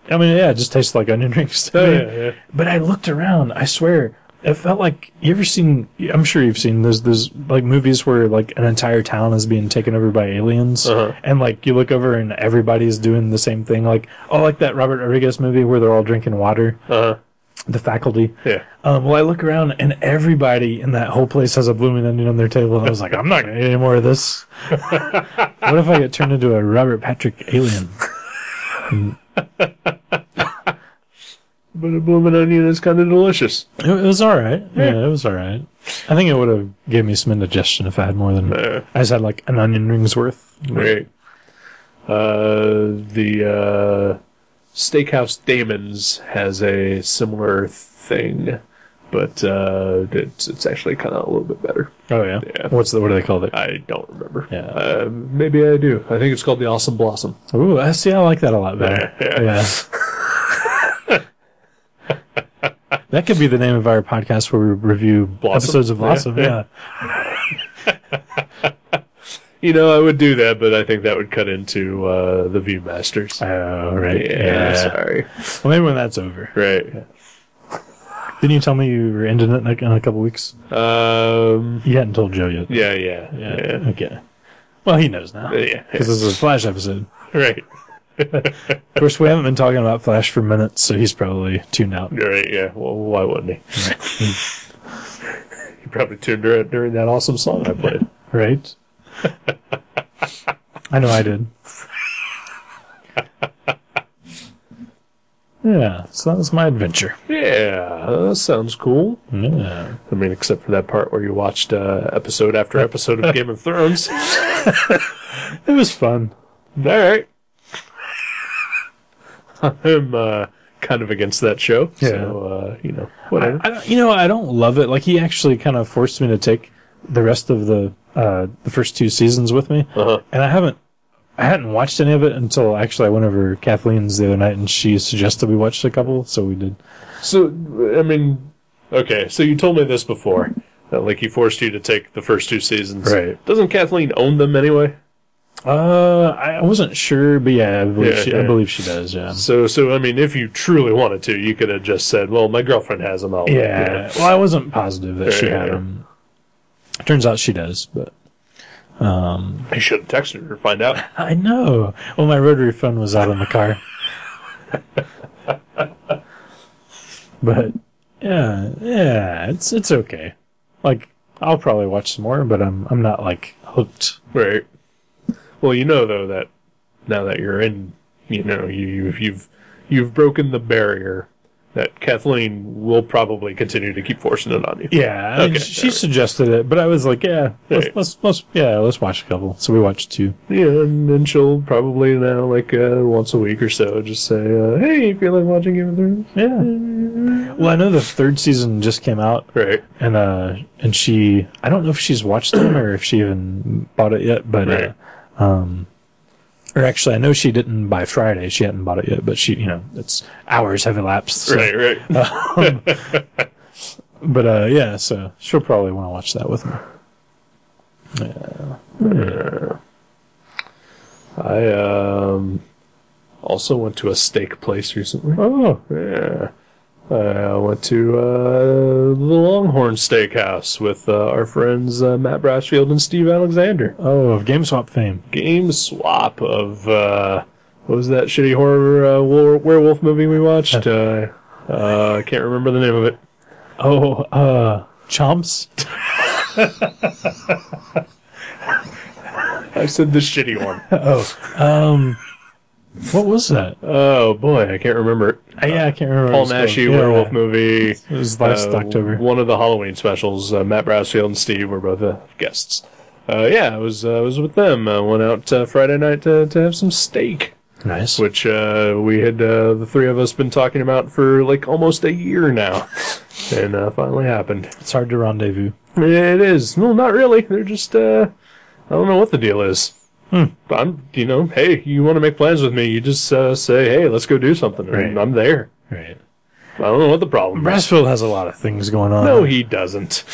just tastes like onion rings to me. Yeah. But I looked around, I swear, it felt like, I'm sure you've seen those like movies where like an entire town is being taken over by aliens, and like you look over and everybody's doing the same thing, like that Robert Rodriguez movie where they're all drinking water. The Faculty. Yeah. Well, I look around and everybody in that whole place has a blooming onion on their table. And I was like, I'm not going to eat any more of this. What if I get turned into a Robert Patrick alien? But a blooming onion is kind of delicious. It was all right. Yeah, it was all right. I think it would have gave me some indigestion if I had more than... I just had like an onion ring's worth. Right. The Steakhouse Damon's has a similar thing, but it's actually kind of a little bit better. Oh, yeah? Yeah. What do they call it? I don't remember. Yeah. Maybe I do. I think it's called the Awesome Blossom. Ooh, I like that a lot better. Yeah. That could be the name of our podcast where we review episodes of Blossom. Yeah. I would do that, but I think that would cut into the Viewmasters. Oh, right. Yeah, sorry. Well, maybe when that's over. Right. Yeah. Didn't you tell me you were ending it in a couple weeks? You hadn't told Joe yet. Yeah. Okay. Well, he knows now. Yeah. Because this is a Flash episode. Right. Of course, we haven't been talking about Flash for minutes, so he's probably tuned out. Right, yeah. Well, why wouldn't he? Right. He probably tuned her out during that awesome song I played. Right? I know I did. Yeah, so that was my adventure. Yeah, that sounds cool. Yeah. I mean, except for that part where you watched episode after episode of Game of Thrones. It was fun. All right. I'm kind of against that show, so, whatever. I don't love it. Like, he actually kind of forced me to take the rest of the first two seasons with me, and I hadn't watched any of it until actually I went over Kathleen's the other night, and she suggested we watched a couple, so we did. So, I mean, okay, so you told me this before, that, like, he forced you to take the first two seasons. Right. Doesn't Kathleen own them anyway? I wasn't sure, but yeah, I believe she does, yeah. So, I mean, if you truly wanted to, you could have just said, well, my girlfriend has them all. Yeah, well, I wasn't positive that she had them. Turns out she does, but... I should have texted her to find out. I know. Well, my rotary phone was out in the car. But, yeah, it's okay. Like, I'll probably watch some more, but I'm not, like, hooked. Right. Well, though, that now that you're in, you've broken the barrier, that Kathleen will probably continue to keep forcing it on you. Yeah, I mean, she suggested it, but I was like, let's watch a couple. So we watched two. Yeah, and then she'll probably now, like, once a week or so, just say, hey, you feel like watching Game of Thrones? Yeah. Well, I know the third season just came out. Right. And she, I don't know if she's watched them or if she even bought it yet, but, right. Or actually, I know she didn't by Friday. She hadn't bought it yet, but she, it's hours have elapsed. So, right. But yeah, so she'll probably want to watch that with me. Yeah. I also went to a steak place recently. Oh, yeah. I went to the Longhorn Steakhouse with our friends Matt Brasfield and Steve Alexander. Oh, of GameSwap fame. GameSwap of, what was that shitty horror werewolf movie we watched? I can't remember the name of it. Oh, Chomps? I said the shitty one. What was that? Oh, boy, I can't remember it. Yeah, I can't remember. Paul Naschy werewolf movie. It was last October. One of the Halloween specials. Matt Brasfield and Steve were both guests. I was with them. Went out Friday night to have some steak. Nice. Which we had, the three of us, been talking about for like almost a year now. And finally happened. It's hard to rendezvous. It is. Well, not really. They're just, I don't know what the deal is. I'm, hey, you want to make plans with me, you just say, hey, let's go do something. And Right. I'm there. Right. I don't know what the problem is. Brassfield has a lot of things going on. No, he doesn't.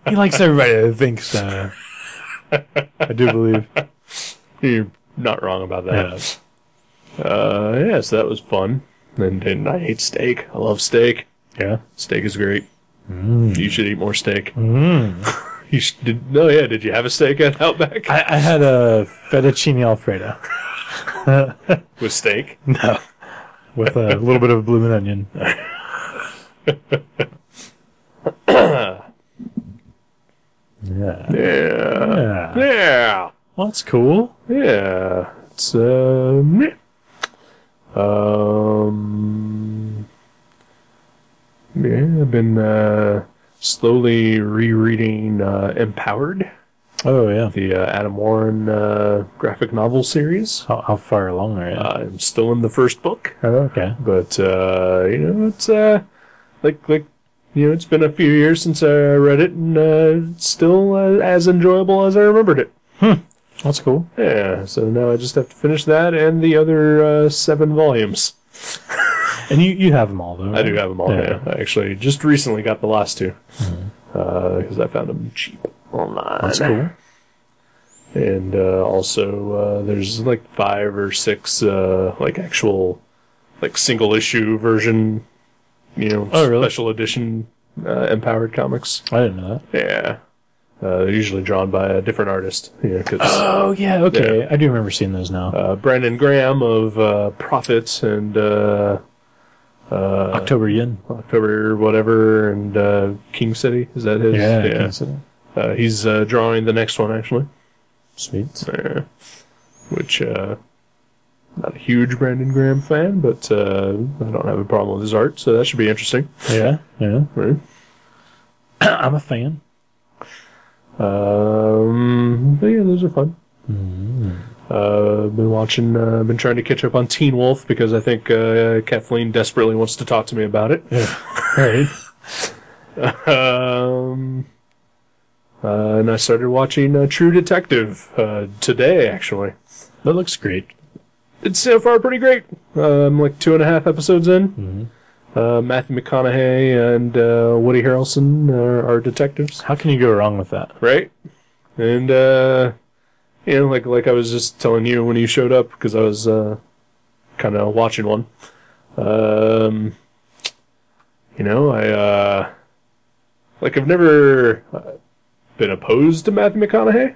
He likes everybody that thinks. I do believe. You're not wrong about that. Yeah, so that was fun. And I ate steak. I love steak. Yeah. Steak is great. Mm. You should eat more steak. Mm. Did you have a steak at Outback? I had a fettuccine alfredo. With steak? No. With a little bit of blooming onion. Yeah. Yeah. Well, that's cool. Yeah. It's, yeah, I've been slowly rereading Empowered, Oh, yeah. the Adam Warren graphic novel series. How far along are you? I'm still in the first book, Oh, okay. but it's it's been a few years since I read it, and it's still as enjoyable as I remembered it. That's cool. Yeah, so now I just have to finish that and the other 7 volumes. And you have them all, though, right? I do have them all. Yeah. I actually just recently got the last 2 because I found them cheap online. That's cool. And also, there's like 5 or 6 actual single issue version, really? special edition Empowered comics. I didn't know that. Yeah, they're usually drawn by a different artist. Oh, yeah, okay. I do remember seeing those now. Brandon Graham of Prophet and October Yin. October whatever and King City. Is that his? Yeah. King City. He's drawing the next one actually. Sweet. Which not a huge Brandon Graham fan, but I don't have a problem with his art, so that should be interesting. Yeah. Right. I'm a fan. But yeah, those are fun. Been trying to catch up on Teen Wolf because I think Kathleen desperately wants to talk to me about it. Yeah. Right. And I started watching True Detective today, actually. That looks great. It's so far pretty great. I'm like 2.5 episodes in. Matthew McConaughey and Woody Harrelson are detectives. How can you go wrong with that? Right? And, like I was just telling you when you showed up, because I was kind of watching one. I've never been opposed to Matthew McConaughey.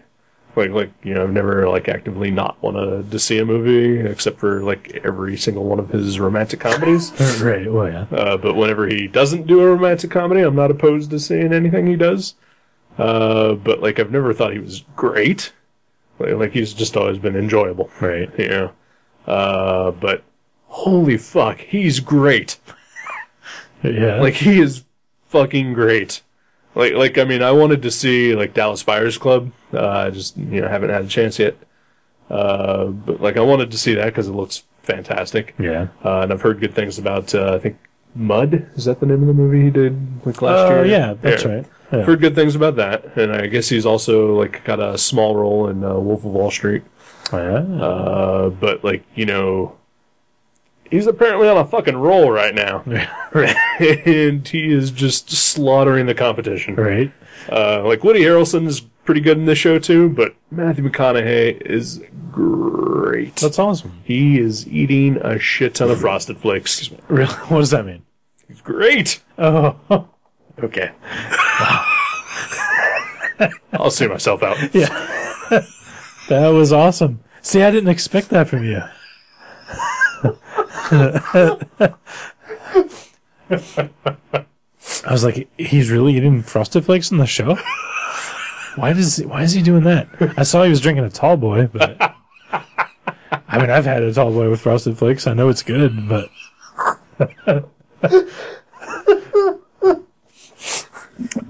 I've never actively not wanted to see a movie except for every single one of his romantic comedies. Right. Well, yeah. But whenever he doesn't do a romantic comedy, I'm not opposed to seeing anything he does. But I've never thought he was great. He's just always been enjoyable. Right. But holy fuck, he's great. Yeah. He is fucking great. I wanted to see Dallas Buyers Club. I just haven't had a chance yet. But I wanted to see that because it looks fantastic. Yeah. And I've heard good things about I think Mud. Is that the name of the movie he did last year? Yeah, that's right. Yeah. Heard good things about that, and I guess he's also got a small role in Wolf of Wall Street. Yeah. But he's apparently on a fucking roll right now. Right. And he is just slaughtering the competition. Right. Woody Harrelson is pretty good in this show too, but Matthew McConaughey is great. That's awesome. He is eating a shit ton of Frosted Flakes. Really? What does that mean? He's great. Oh. Okay. I'll see myself out. Yeah. That was awesome. See, I didn't expect that from you. I was like, he's really eating Frosted Flakes in the show? Why is he doing that? I saw he was drinking a Tall Boy, but I mean, I've had a Tall Boy with Frosted Flakes. I know it's good, but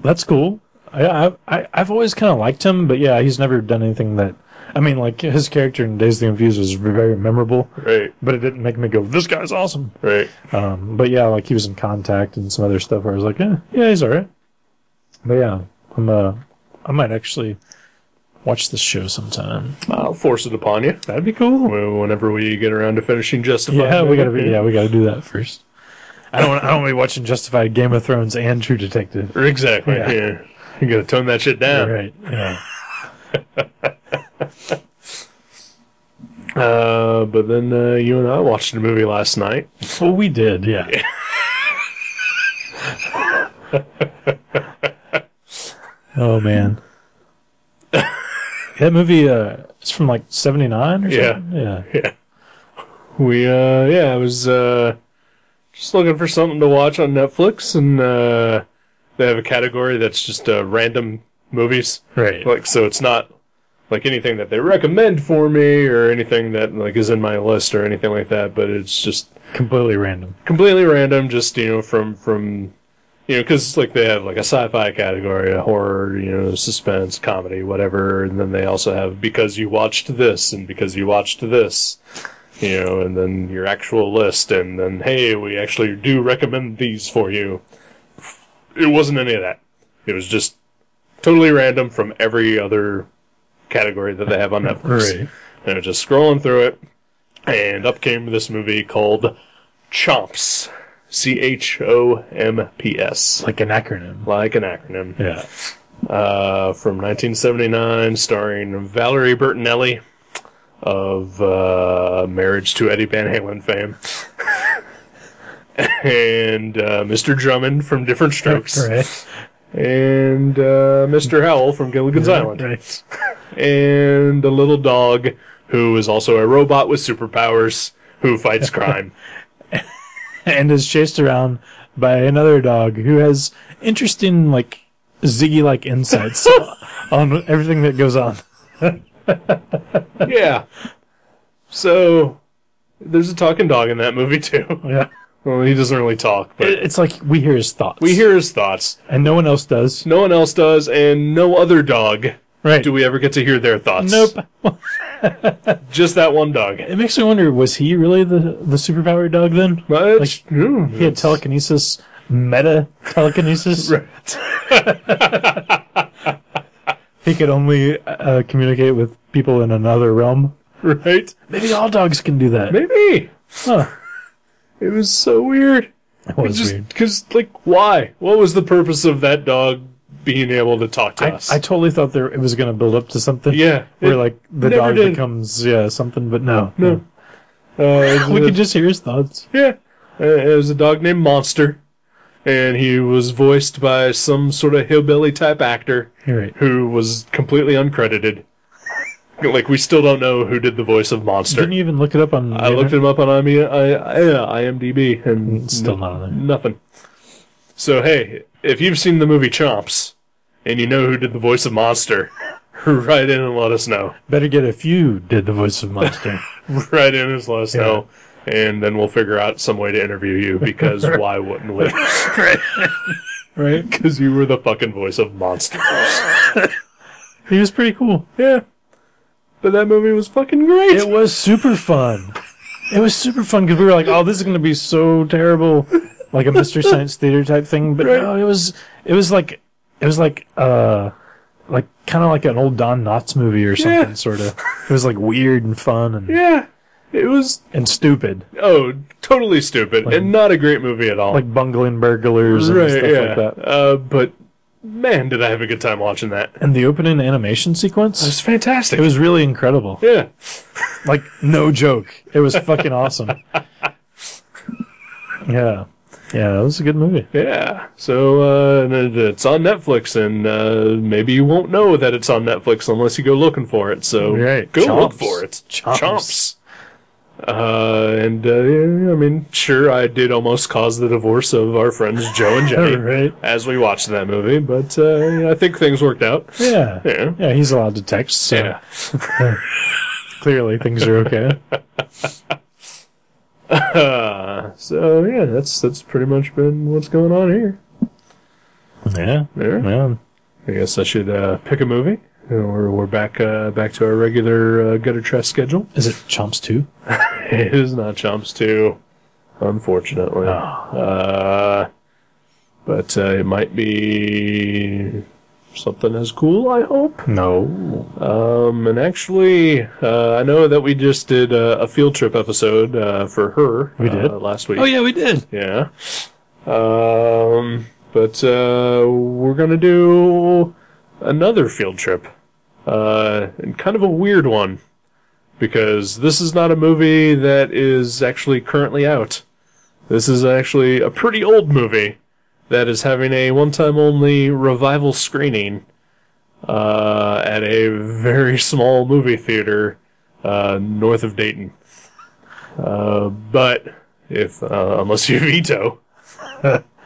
that's cool. I've always kind of liked him, but yeah, he's never done anything that. I mean, his character in Dazed and Confused was very memorable. Right. But it didn't make me go, this guy's awesome. Right. But yeah, he was in Contact and some other stuff where I was like, yeah, he's alright. But yeah, I might actually watch this show sometime. I'll force it upon you. That'd be cool. Whenever we get around to finishing Justified. Yeah, we gotta do that first. I don't want to be watching Justified, Game of Thrones, and True Detective. Exactly. Yeah. You gotta tone that shit down. Right. Yeah. But then you and I watched a movie last night. Well, we did. Yeah. Oh man. That movie, it's from like 79 or something? Yeah. I was just looking for something to watch on Netflix, and they have a category that's just random movies. Right. Like, so it's not like anything that they recommend for me or anything that like is in my list or anything like that, but it's just Completely random. just, from because like they have like a sci-fi category, a horror, suspense, comedy, whatever, and then they also have because you watched this and because you watched this, and then your actual list, and then hey, we actually do recommend these for you. It wasn't any of that. It was just totally random from every other category that they have on Netflix. Right. And I was just scrolling through it, and up came this movie called Chomps. CHOMPS. Like an acronym. Like an acronym. Yeah. From 1979, starring Valerie Bertinelli of Marriage to Eddie Van Halen fame. And Mr. Drummond from Different Strokes. Right. And Mr. Howell from Gilligan's Island. Right. And a little dog who is also a robot with superpowers who fights crime. And is chased around by another dog who has interesting, like, Ziggy-like insights on everything that goes on. Yeah. So, there's a talking dog in that movie, too. Yeah. Well, he doesn't really talk, but It's like we hear his thoughts. we hear his thoughts. And no one else does. No one else does, and no other dog Right. do we ever get to hear their thoughts. Nope. Just that one dog. It makes me wonder, was he really the superpowered dog then? But Like, he had telekinesis, meta telekinesis. Right. He could only communicate with people in another realm. Right? Maybe all dogs can do that. Maybe. Huh. It was so weird. That was weird. Because, like, why? What was the purpose of that dog being able to talk to us? I totally thought it was going to build up to something. Yeah. Where, it like, the never dog did. becomes, something, but no. No. We could just hear his thoughts. Yeah. It was a dog named Monster. And he was voiced by some sort of hillbilly-type actor You're right. who was completely uncredited. Like, we still don't know who did the voice of Monster. Didn't you even look it up on... I looked him up on IMDb, and It's still not on there. nothing. So, hey, if you've seen the movie Chomps, and you know who did the voice of Monster, write in and let us know. Better get if you did the voice of Monster. Write in and let us know, and then we'll figure out some way to interview you, because why wouldn't we? Right? Because you were the fucking voice of Monster. He was pretty cool. Yeah. But that movie was fucking great. It was super fun. It was super fun because we were like, "Oh, this is going to be so terrible," like a Mystery Science Theater type thing. But Right. no, it was like kind of like an old Don Knotts movie or something, Yeah. sort of. It was like weird and fun and Yeah. It was, stupid, totally stupid, and not a great movie at all. like bungling burglars and stuff like that. But, man, did I have a good time watching that. And the opening animation sequence, It was fantastic. it was really incredible. Yeah. Like, no joke. It was fucking awesome. Yeah. Yeah, that was a good movie. Yeah. So, and it's on Netflix, and maybe you won't know that it's on Netflix unless you go looking for it. So, Right. go look Chomps. for it. Chomps. Yeah, I mean, sure, I did almost cause the divorce of our friends Joe and Jenny Right. as we watched that movie, but I think things worked out. Yeah. Yeah. Yeah, he's allowed to text, so Yeah. clearly things are okay. So yeah, that's pretty much been what's going on here. Yeah. Yeah. Yeah. I guess I should pick a movie. We're back to our regular Gutter Trash schedule. Is it Chomps 2? It is not Chomps 2, unfortunately. Oh. But it might be something as cool, I hope. No. And actually, I know that we just did a field trip episode for her. We did? Last week. Oh, yeah, we did. Yeah. But we're gonna do another field trip. And kind of a weird one. Because this is not a movie that is actually currently out. This is actually a pretty old movie that is having a one-time only revival screening at a very small movie theater north of Dayton. But if unless you veto,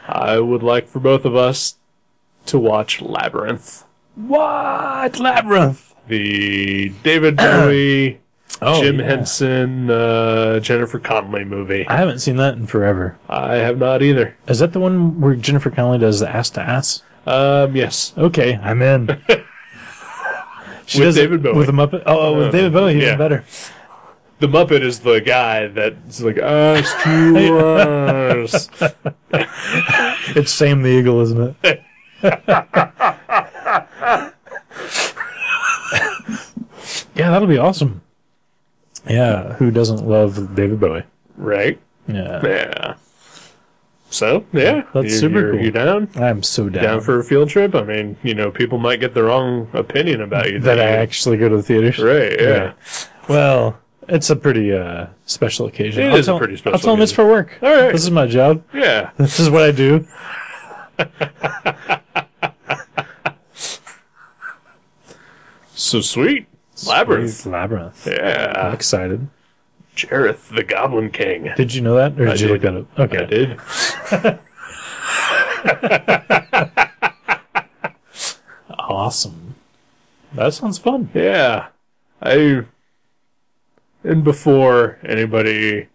I would like for both of us to watch Labyrinth. What? Labyrinth? The David Bowie, Jim yeah. Henson, Jennifer Connelly movie. I haven't seen that in forever. I have not either. Is that the one where Jennifer Connelly does the ass to ass? Yes. Okay, I'm in. She With does it David Bowie. with a Muppet. Oh, with David Bowie, even yeah. better. The Muppet is the guy that's like, us to us. It's Sam the Eagle, isn't it? Yeah, that'll be awesome. Yeah, who doesn't love David Bowie? Right? Yeah. Yeah. So, yeah. That's super cool. You down? I'm so down. Down for a field trip? I mean, people might get the wrong opinion about you. That I actually go to the theaters? Right, yeah. Well, it's a pretty special occasion. It is a pretty special I'll tell them it's occasion. for work. All right. This is my job. Yeah. This is what I do. So sweet. Labyrinth. Sweet Labyrinth. I'm Yeah. excited. Jareth, the Goblin King. Did you know that? Or did you look did. that up? Okay. I did. Awesome. That sounds fun. Yeah. And before anybody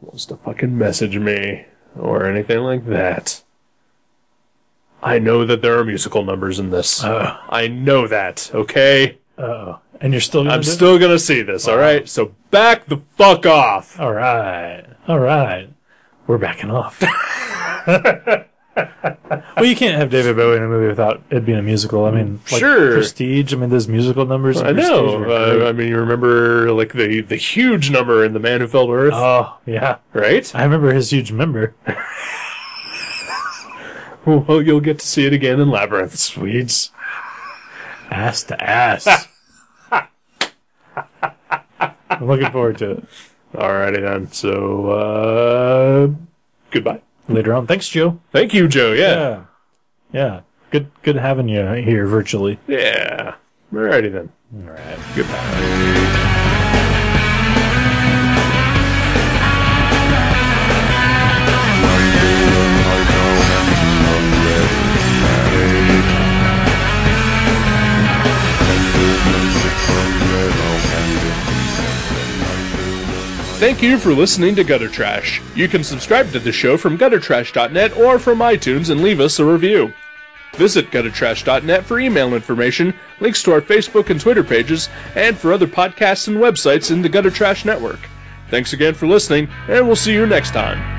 wants to fucking message me or anything like that, I know that there are musical numbers in this. I know that, okay? Uh-oh. And you're still gonna I'm do it? still gonna see this, alright? So back the fuck off! All right. We're backing off. Well, you can't have David Bowie in a movie without it being a musical. I mean, like Sure. Prestige. I mean, those musical numbers. in I Prestige know. are great. I mean, you remember, like, the huge number in The Man Who Fell to Earth, Oh, yeah. right? I remember his huge member. Well, you'll get to see it again in Labyrinth. Swedes. Ass to ass. I'm looking forward to it. Alrighty then. So, goodbye. Later on. Thanks, Joe. Thank you, Joe. Yeah. Yeah. Good having you here virtually. Yeah. Alrighty then. All right. Goodbye. Thank you for listening to Gutter Trash. You can subscribe to the show from guttertrash.net or from iTunes and leave us a review. Visit guttertrash.net for email information, links to our Facebook and Twitter pages, and for other podcasts and websites in the Gutter Trash Network. Thanks again for listening, and we'll see you next time.